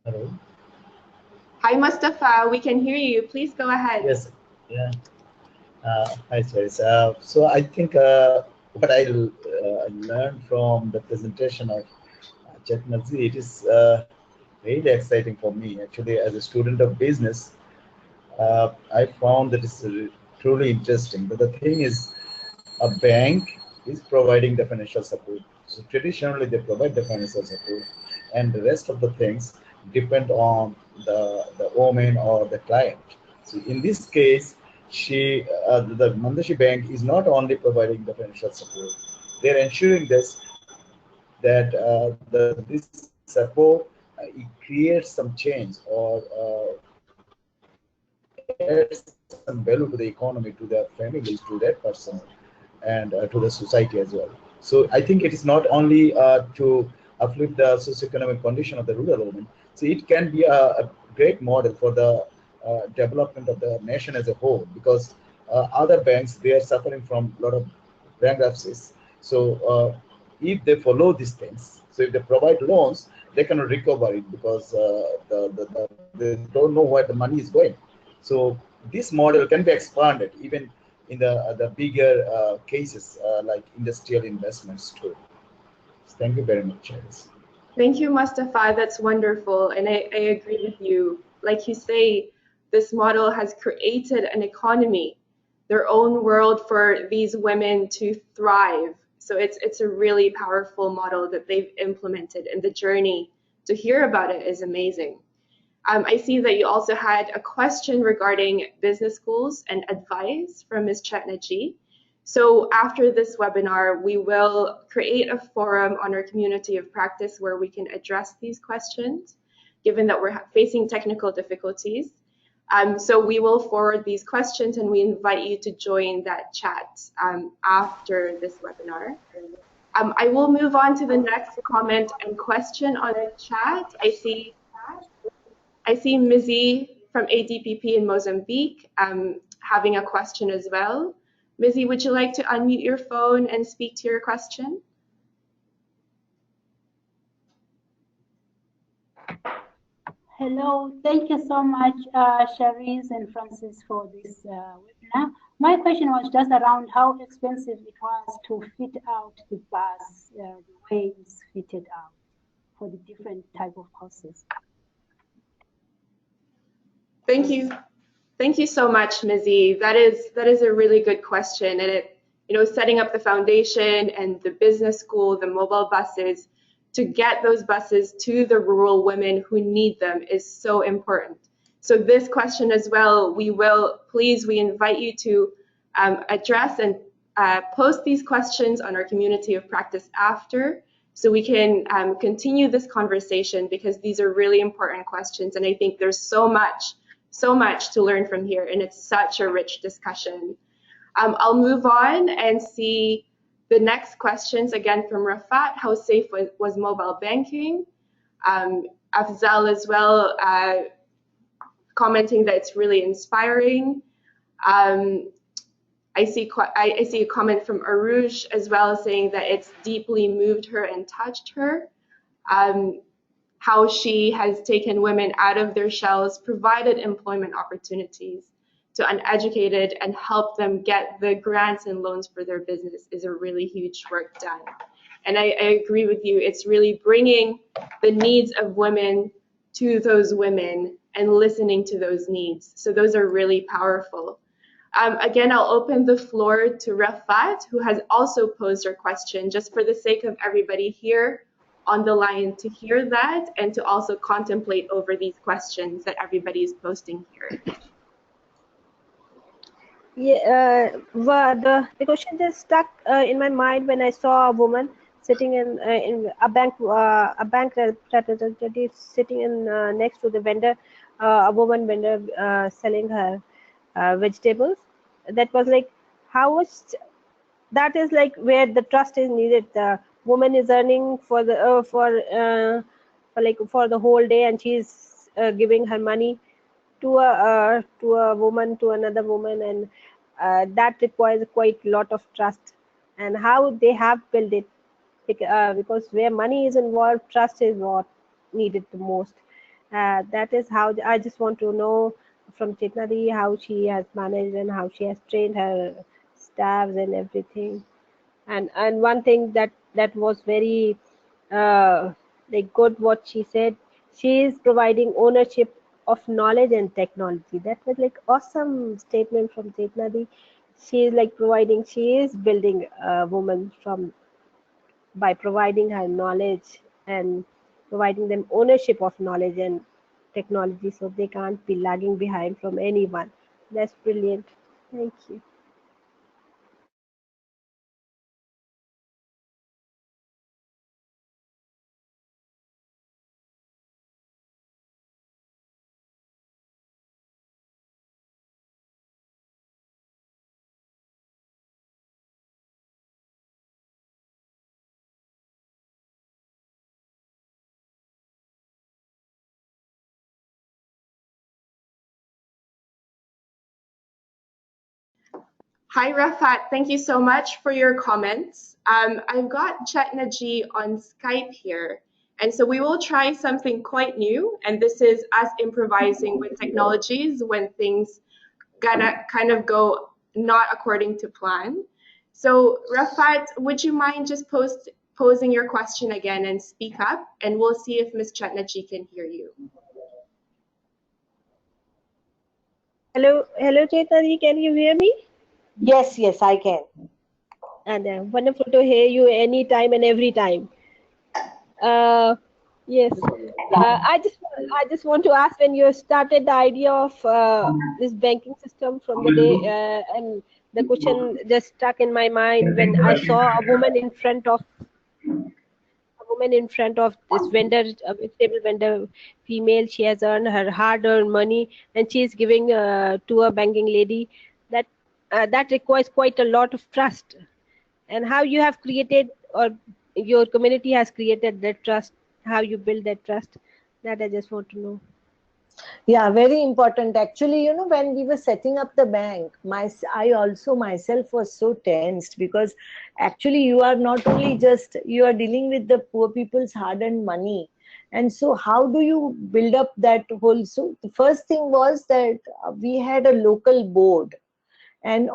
Speaker 5: Hello.
Speaker 1: Hi, Mustafa. We can hear you. Please go ahead.
Speaker 5: Yes. Yeah. Hi, Charis. So I think what I learned from the presentation of Chetnaji, it is really exciting for me. Actually, as a student of business, I found that it's truly interesting. But the thing is, a bank is providing the financial support. So traditionally, they provide the financial support, and the rest of the things depend on the woman or the client. So in this case, the Mandashi Bank is not only providing the financial support; they're ensuring that this support it creates some change or adds some value to the economy, to their families, to that person, and to the society as well. So I think it is not only to uplift the socioeconomic condition of the rural women. So it can be a great model for the development of the nation as a whole, because other banks, they are suffering from a lot of bankruptcies. So if they follow these things, so if they provide loans, they cannot recover it because they don't know where the money is going. So this model can be expanded even in the bigger cases like industrial investments too. Thank you very much, Charis.
Speaker 1: Thank you, Mustafa. That's wonderful. And I agree with you. Like you say, this model has created an economy, their own world for these women to thrive. So it's a really powerful model that they've implemented, and the journey to hear about it is amazing. I see that you also had a question regarding business schools and advice from Ms. Chetnaji. So after this webinar, we will create a forum on our community of practice where we can address these questions, given that we're facing technical difficulties. So we will forward these questions, and we invite you to join that chat after this webinar. I will move on to the next comment and question on the chat. I see Mizzy from ADPP in Mozambique having a question as well. Mizzy, would you like to unmute your phone and speak to your question?
Speaker 6: Hello, thank you so much, Charis and Francis, for this webinar. My question was just around how expensive it was to fit out the bus, the way it's fitted out for the different type of courses.
Speaker 1: Thank you. Thank you so much, Mizzy. That is a really good question. And it, setting up the foundation and the business school, the mobile buses, to get those buses to the rural women who need them is so important. So this question as well, we invite you to address and post these questions on our community of practice after, so we can continue this conversation, because these are really important questions. And I think there's so much to learn from here, and it's such a rich discussion. I'll move on and see the next questions again from Rafat. How safe was mobile banking? Afzal as well, commenting that it's really inspiring. I see a comment from Aruj as well, saying that it's deeply moved her and touched her. How she has taken women out of their shells, provided employment opportunities to uneducated, and helped them get the grants and loans for their business is a really huge work done. And I agree with you. It's really bringing the needs of women to those women and listening to those needs. So those are really powerful. Again, I'll open the floor to Rafat, who has also posed her question, just for the sake of everybody here on the line to hear that and to also contemplate over these questions that everybody is posting here.
Speaker 4: Yeah, the question just stuck in my mind when I saw a woman sitting in a bank representative sitting in next to the vendor, a woman vendor selling her vegetables. That was like, how much, that is like where the trust is needed. The woman is earning for the for the whole day, and she's giving her money to a woman, to another woman, and that requires quite a lot of trust. And how they have built it, because where money is involved, trust is what needed the most. That is how I just want to know from Chetna Di how she has managed and how she has trained her staffs and everything. And one thing that was very like good, what she said, she is providing ownership of knowledge and technology. That was like awesome statement from Chetna Di. She is like providing, she is building a woman by providing her knowledge and providing them ownership of knowledge and technology, so they can't be lagging behind from anyone. That's brilliant. Thank you.
Speaker 1: Hi, Rafat. Thank you so much for your comments. I've got Chetna Ji on Skype here. And so we will try something quite new. And this is us improvising with technologies when things gonna kind of go not according to plan. So Rafat, would you mind just posing your question again and speak up? And we'll see if Ms. Chetna Ji can hear you.
Speaker 4: Hello, Chetna Di, can you hear me?
Speaker 3: Yes, I can.
Speaker 4: And wonderful to hear you anytime and every time. Yes, I just want to ask, when you started the idea of this banking system from the day, and the question just stuck in my mind when I saw a woman in front of this vendor, a vegetable vendor, female. She has earned her hard-earned money, and she is giving to a banking lady. That requires quite a lot of trust. And how you have created, or your community has created that trust, how you build that trust, that I just want to know.
Speaker 3: Yeah, very important. Actually, when we were setting up the bank, I also myself was so tensed, because actually you are not only you are dealing with the poor people's hard-earned money. And so how do you build up that whole, so the first thing was that we had a local board. and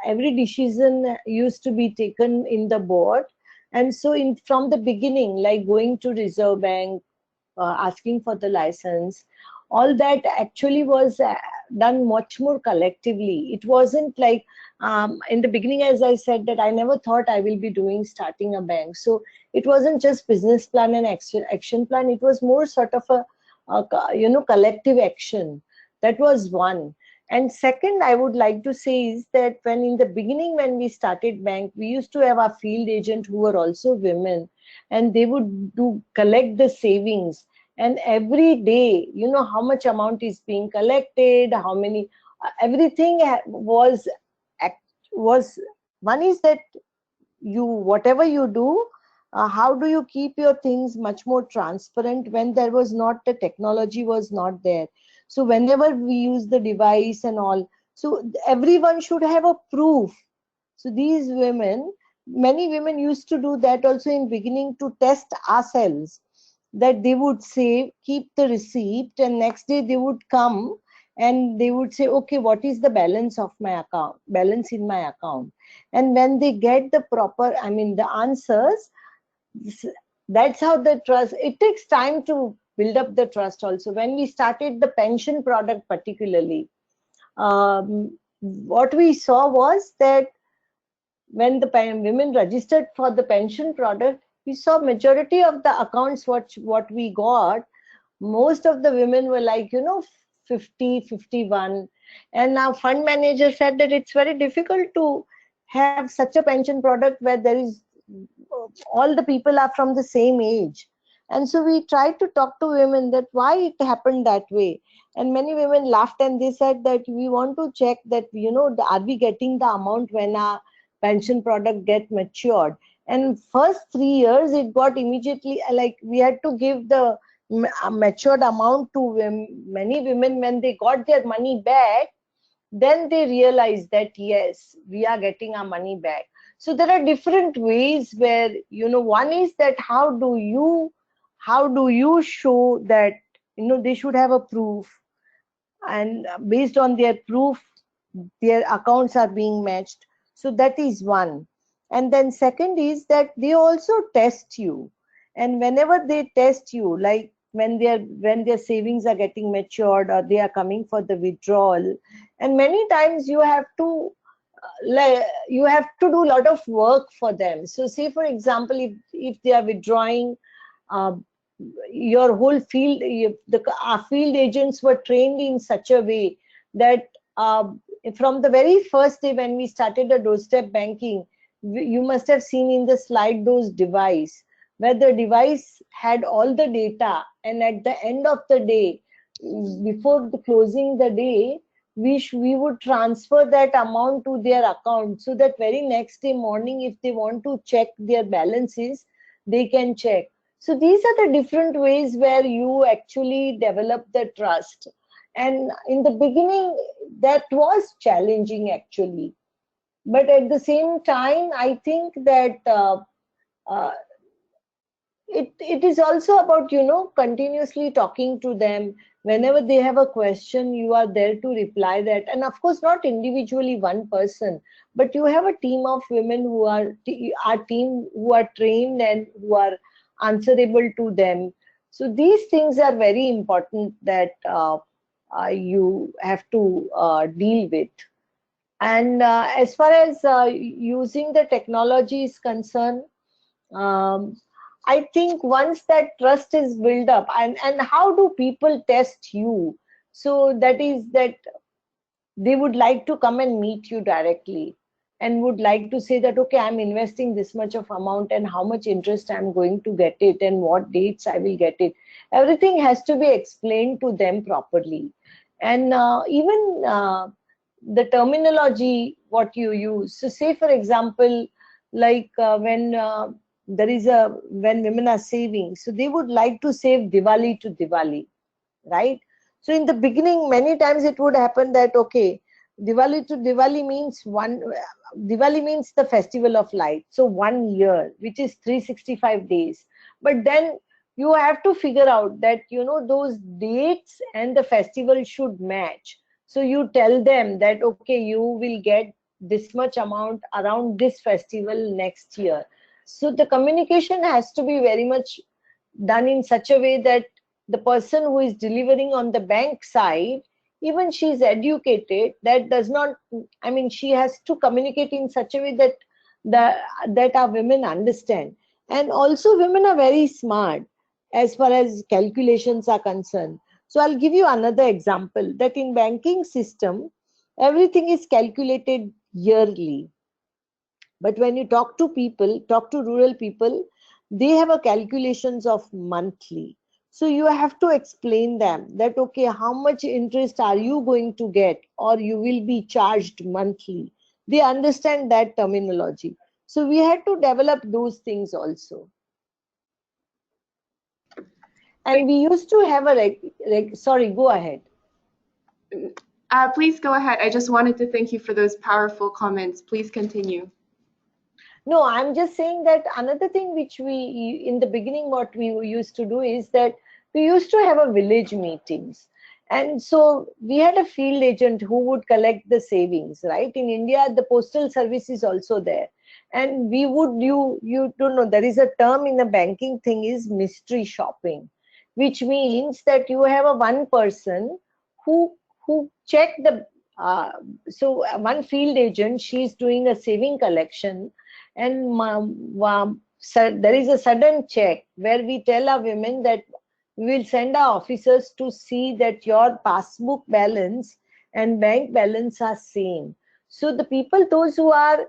Speaker 3: every decision used to be taken in the board. And so from the beginning, like going to Reserve Bank, asking for the license, all that actually was done much more collectively. It wasn't like in the beginning, as I said, that I never thought I will be starting a bank. So it wasn't just business plan and action plan. It was more sort of a collective action. That was one. And second, I would like to say is that when in the beginning, when we started bank, we used to have our field agent who were also women, and they would collect the savings. And every day, how much amount is being collected, how many, everything was one is that whatever you do, how do you keep your things much more transparent when there was not, the technology was not there. So whenever we use the device and all, so everyone should have a proof. So these women, many women used to do that also in beginning to test ourselves, that they would say, keep the receipt, and next day they would come and they would say, okay, what is the balance of my account, balance in my account? And when they get the proper, the answers, that's how the trust, it takes time to build up the trust also. When we started the pension product particularly, what we saw was that when the women registered for the pension product, we saw majority of the accounts what we got, most of the women were like 50, 51. And now fund manager said that it's very difficult to have such a pension product where there is all the people are from the same age. And so we tried to talk to women that why it happened that way. And many women laughed and they said that we want to check that, are we getting the amount when our pension product get matured. And first 3 years, it got immediately, like we had to give the matured amount to many women. When they got their money back, then they realized that, yes, we are getting our money back. So there are different ways where, one is that how do you show that, they should have a proof, and based on their proof, their accounts are being matched. So that is one. And then second is that they also test you. And whenever they test you, like when their savings are getting matured or they are coming for the withdrawal, and many times you have to do a lot of work for them. So say for example, if they are withdrawing, your whole field, our field agents were trained in such a way that from the very first day when we started the doorstep banking, you must have seen in the slide those device, where the device had all the data, and at the end of the day, before closing the day, we would transfer that amount to their account, so that very next day morning, if they want to check their balances, they can check. So these are the different ways where you actually develop the trust. And in the beginning, that was challenging actually. But at the same time, I think that it is also about, continuously talking to them. Whenever they have a question, you are there to reply that. And of course, not individually one person, but you have a team of women who are our team, who are trained and who are answerable to them. So these things are very important that you have to deal with. And as far as using the technology is concerned, I think once that trust is built up, and how do people test you? So that is that they would like to come and meet you directly and would like to say that, okay, I'm investing this much of amount and how much interest I'm going to get it and what dates I will get it. Everything has to be explained to them properly. And even the terminology, what you use. So say, for example, like when women are saving, so they would like to save Diwali to Diwali, right? So in the beginning, many times it would happen that, okay, Diwali to Diwali means Diwali means the festival of light. So 1 year, which is 365 days. But then you have to figure out that, those dates and the festival should match. So you tell them that, okay, you will get this much amount around this festival next year. So the communication has to be very much done in such a way that the person who is delivering on the bank side, even she is educated, that does not, I mean, she has to communicate in such a way that that our women understand. And also women are very smart as far as calculations are concerned. So I'll give you another example, that in banking system everything is calculated yearly, but when you talk to people, talk to rural people, they have a calculations of monthly. So you have to explain them that, okay, how much interest are you going to get, or you will be charged monthly. They understand that terminology. So we had to develop those things also. And we used to have a sorry, go ahead.
Speaker 1: Please go ahead. I just wanted to thank you for those powerful comments. Please continue.
Speaker 3: No, I'm just saying that another thing which we, in the beginning, what we used to do is that we used to have a village meetings. And so we had a field agent who would collect the savings, right? In India, the postal service is also there. And we would, you don't know, there is a term in the banking thing is mystery shopping, which means that you have a one person who check the, so one field agent, she's doing a saving collection, and there is a sudden check where we tell our women that we will send our officers to see that your passbook balance and bank balance are same. So the people, those who are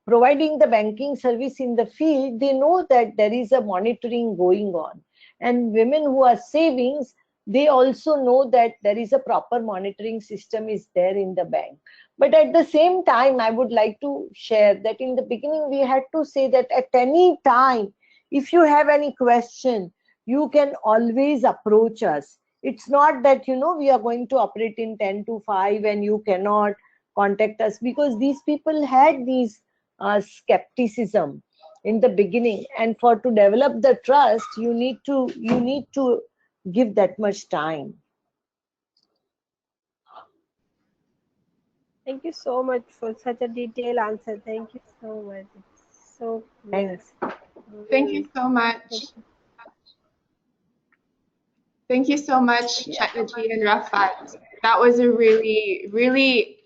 Speaker 3: providing the banking service in the field, they know that there is a monitoring going on. And women who are savings, they also know that there is a proper monitoring system is there in the bank. But at the same time, I would like to share that in the beginning, we had to say that at any time, if you have any question, you can always approach us. It's not that, we are going to operate in 10 to 5 and you cannot contact us, because these people had these skepticism in the beginning. And for to develop the trust, you need to give that much time.
Speaker 4: Thank you so much for such a detailed answer. Thank you so much. It's so clear.
Speaker 1: Thank you so much. Thank you so much, Chetnaji and Rafat. That was a really, really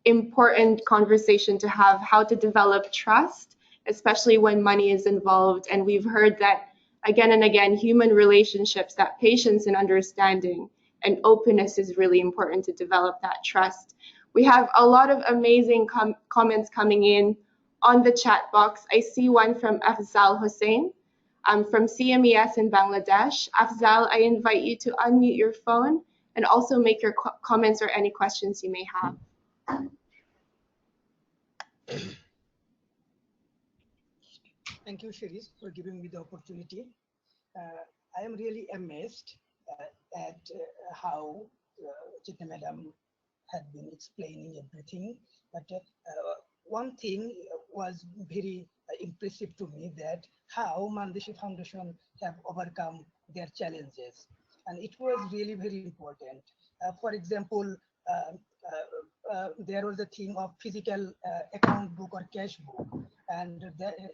Speaker 1: important conversation to have, how to develop trust, especially when money is involved. And we've heard that again and again, human relationships, that patience and understanding and openness is really important to develop that trust. We have a lot of amazing comments coming in on the chat box. I see one from Afzal Hussein. From CMES in Bangladesh. Afzal, I invite you to unmute your phone and also make your comments or any questions you may have.
Speaker 7: Thank you, Shiris, for giving me the opportunity. I am really amazed at how Chetna Madam had been explaining everything. But one thing was very impressive to me, that how Mandeshi Foundation have overcome their challenges. And it was really very important. For example, there was a theme of physical account book or cash book. And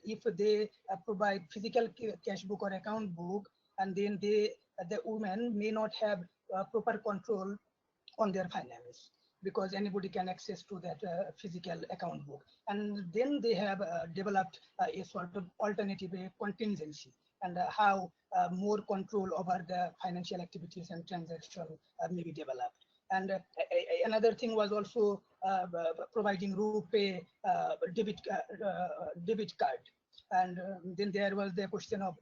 Speaker 7: if they provide physical cash book or account book, and then the women may not have proper control on their finance, because anybody can access to that physical account book. And then they have developed a sort of alternative contingency, and how more control over the financial activities and transaction may be developed. And another thing was also providing RuPay debit card. And then there was the question of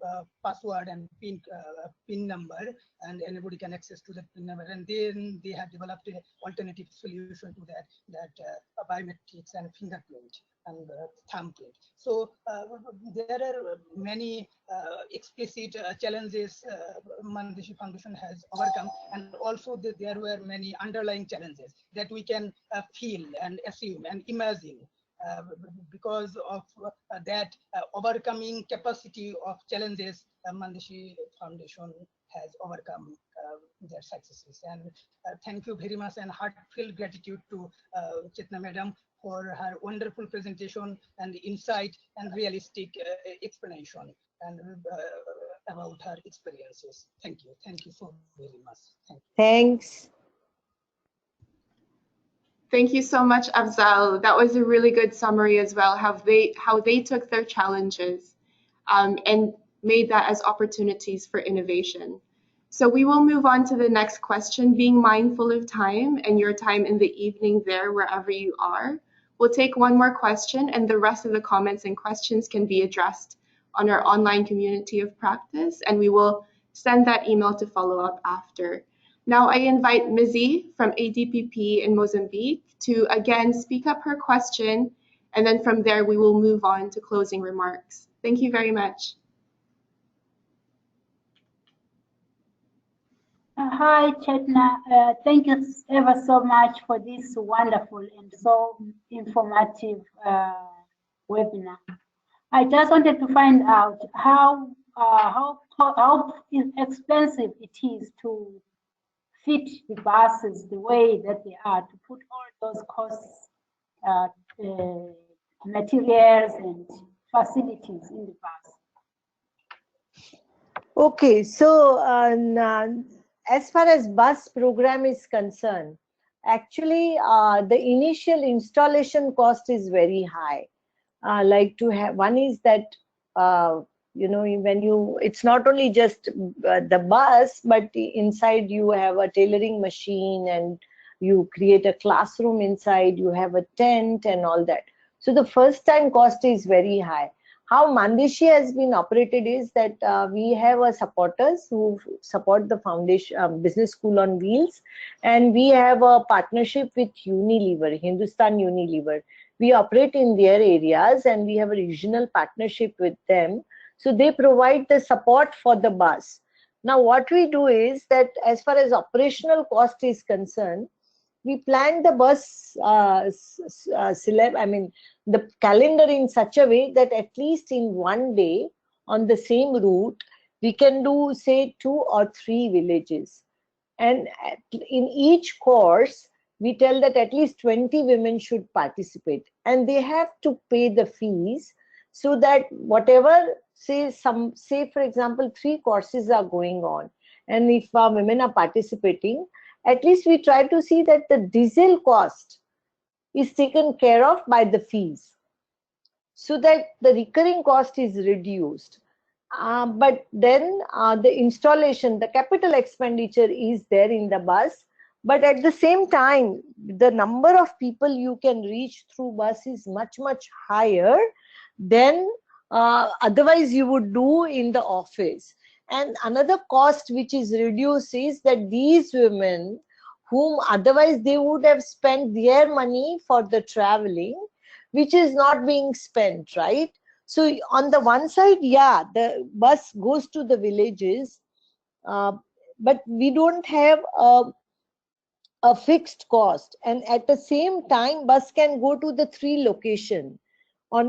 Speaker 7: password and PIN number, and anybody can access to the PIN number. And then they have developed an alternative solution to that biometrics and fingerprint and thumbprint. So there are many explicit challenges Mandeshi Foundation has overcome, and also there were many underlying challenges that we can feel and assume and imagine. because of that overcoming capacity of challenges, Mandeshi Foundation has overcome their successes. And thank you very much, and heartfelt gratitude to Chetna Madam for her wonderful presentation and insight and realistic explanation and about her experiences. Thank you so very much. Thank you.
Speaker 3: Thanks.
Speaker 1: Thank you so much, Afzal. That was a really good summary as well, how they took their challenges and made that as opportunities for innovation. So we will move on to the next question, being mindful of time and your time in the evening there, wherever you are. We'll take one more question, and the rest of the comments and questions can be addressed on our online community of practice, and we will send that email to follow up after. Now I invite Mizzy from ADPP in Mozambique to again speak up her question, and then from there we will move on to closing remarks. Thank you very much.
Speaker 6: Hi, Chetna. Thank you ever so much for this wonderful and so informative webinar. I just wanted to find out how expensive it is to fit the buses the way that they are, to put all those costs, materials and facilities in the bus.
Speaker 3: Okay, so as far as bus program is concerned, actually the initial installation cost is very high. Like to have, one is that you know, when you, it's not only just the bus, but inside you have a tailoring machine and you create a classroom inside, you have a tent and all that. So the first time cost is very high. How Mandeshi has been operated is that we have a supporters who support the foundation, Business School on Wheels, and we have a partnership with Unilever, Hindustan Unilever. We operate in their areas and we have a regional partnership with them. So they provide the support for the bus. Now what we do is that as far as operational cost is concerned, we plan the bus the calendar in such a way that at least in one day on the same route, we can do say 2 or 3 villages. And in each course, we tell that at least 20 women should participate, and they have to pay the fees, so that whatever, say for example 3 courses are going on, and if women are participating, at least we try to see that the diesel cost is taken care of by the fees, so that the recurring cost is reduced. But then the installation, the capital expenditure is there in the bus, but at the same time, the number of people you can reach through bus is much, much higher than otherwise you would do in the office. And another cost which is reduced is that these women, whom otherwise they would have spent their money for the traveling, which is not being spent, right? So on the one side, yeah, the bus goes to the villages, but we don't have a fixed cost. And at the same time, bus can go to the 3 locations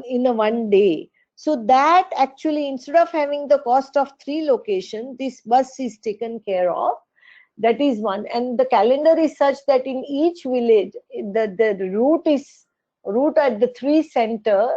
Speaker 3: in a one day. So that actually, instead of having the cost of 3 locations, this bus is taken care of. That is one. And the calendar is such that in each village, the route at the 3 center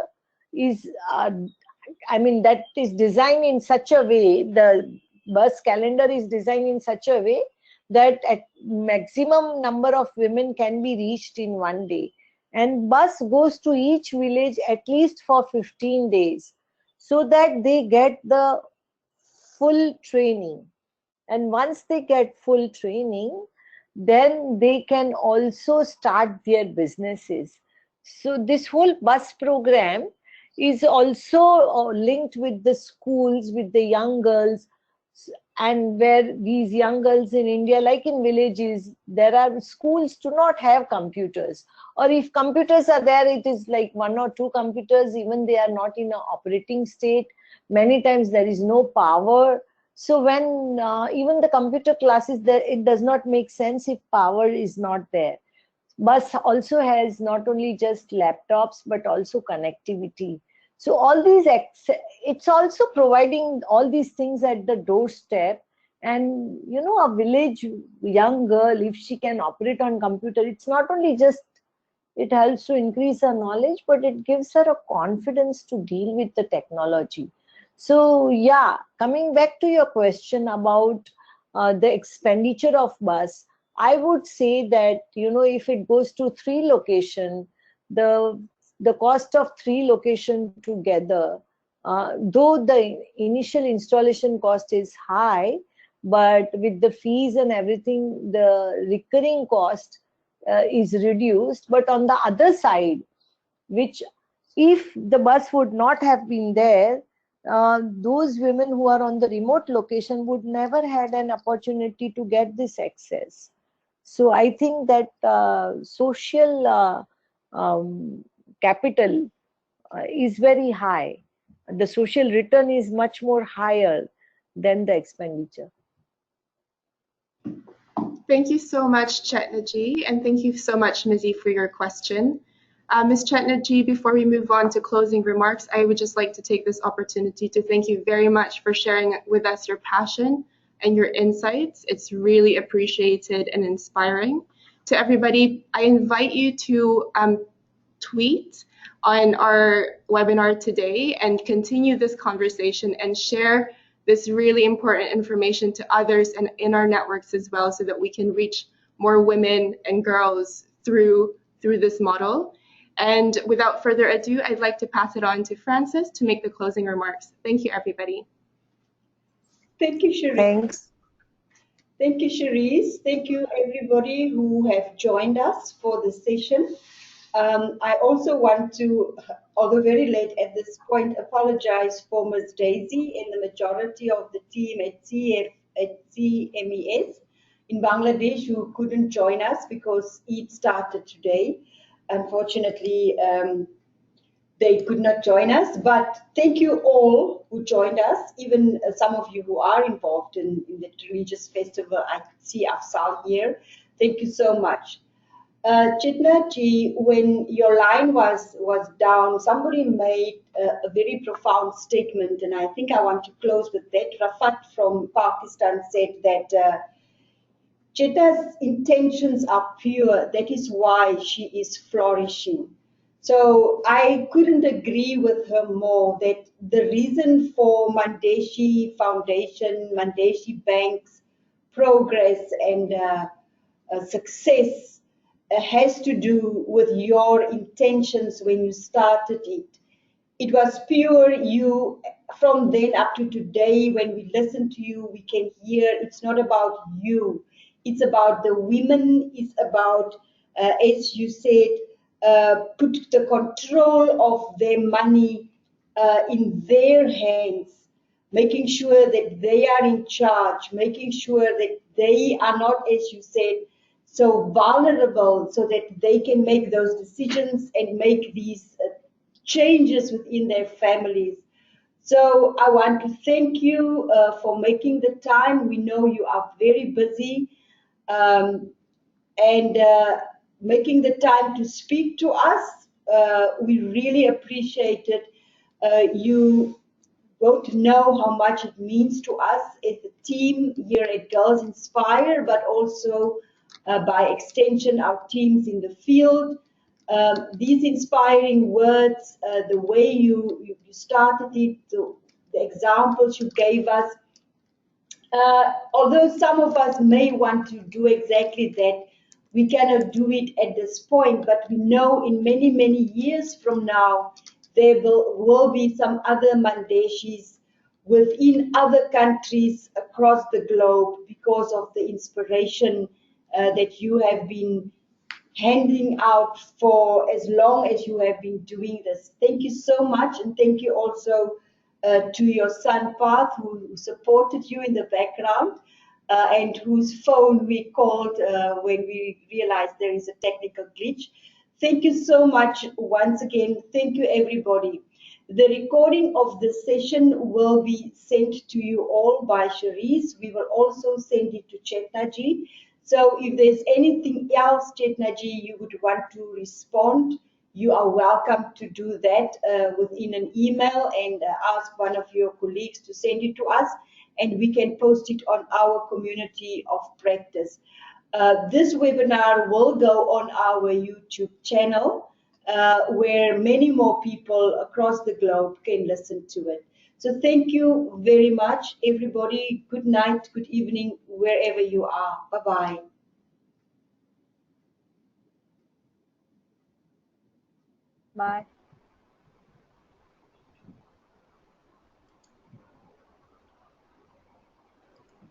Speaker 3: is, that is designed in such a way, the bus calendar is designed in such a way that at maximum number of women can be reached in one day. And bus goes to each village at least for 15 days, so that they get the full training. And once they get full training, then they can also start their businesses. So this whole bus program is also linked with the schools, with the young girls, and where these young girls in India, like in villages, there are schools do not have computers, or if computers are there, it is like 1 or 2 computers, even they are not in an operating state. Many times there is no power. So when even the computer classes there, it does not make sense if power is not there. bus also has not only just laptops but also connectivity. So all these it's also providing all these things at the doorstep. And you know, a village young girl, if she can operate on computer, it's not only just it helps to increase her knowledge, but it gives her a confidence to deal with the technology. So yeah, coming back to your question about the expenditure of bus, I would say that, you know, if it goes to 3 location, the cost of 3 location together, though the initial installation cost is high, but with the fees and everything, the recurring cost is reduced. But on the other side, which if the bus would not have been there, those women who are on the remote location would never had an opportunity to get this access. So I think that social capital is very high. The social return is much more higher than the expenditure.
Speaker 1: Thank you so much, Chetnaji, and thank you so much, Mizzy, for your question. Ms. Chetnaji, before we move on to closing remarks, I would just like to take this opportunity to thank you very much for sharing with us your passion and your insights. It's really appreciated and inspiring. To everybody, I invite you to tweet on our webinar today and continue this conversation and share this really important information to others and in our networks as well, so that we can reach more women and girls through this model. And without further ado, I'd like to pass it on to Frances to make the closing remarks. Thank you, everybody.
Speaker 2: Thank you, Cherise.
Speaker 3: Thanks.
Speaker 2: Thank you, Cherise. Thank you, everybody who have joined us for this session. I also want to, although very late at this point, apologize for Ms. Daisy and the majority of the team at CMES in Bangladesh who couldn't join us because Eid started today. Unfortunately, they could not join us, but thank you all who joined us, even some of you who are involved in the religious festival. I could see Afsal here. Thank you so much. Chetnaji, when your line was down, somebody made a very profound statement, and I think I want to close with that. Rafat from Pakistan said that Chetna's intentions are pure. That is why she is flourishing. So I couldn't agree with her more that the reason for Mandeshi Foundation, Mandeshi Bank's progress and success has to do with your intentions when you started it. It was pure. You, from then up to today, when we listen to you, we can hear it's not about you. It's about the women. It's about, as you said, put the control of their money in their hands, making sure that they are in charge, making sure that they are not, as you said, so vulnerable, so that they can make those decisions and make these changes within their families. So I want to thank you for making the time. We know you are very busy, and making the time to speak to us. We really appreciate it. You both know how much it means to us as a team here at Girls Inspire, but also by extension, our teams in the field. These inspiring words, the way you started it, the examples you gave us, although some of us may want to do exactly that, we cannot do it at this point, but we know in many, many years from now, there will be some other Mandeshis within other countries across the globe because of the inspiration that you have been handing out for as long as you have been doing this. Thank you so much, and thank you also to your son Path, who supported you in the background and whose phone we called when we realized there is a technical glitch. Thank you so much once again. Thank you, everybody. The recording of the session will be sent to you all by Cherise. We will also send it to Chetnaji So if there's anything else, Chetnaji, you would want to respond, you are welcome to do that within an email and ask one of your colleagues to send it to us, and we can post it on our community of practice. This webinar will go on our YouTube channel where many more people across the globe can listen to it. So thank you very much, everybody. Good night, good evening, wherever you are. Bye-bye.
Speaker 3: Bye.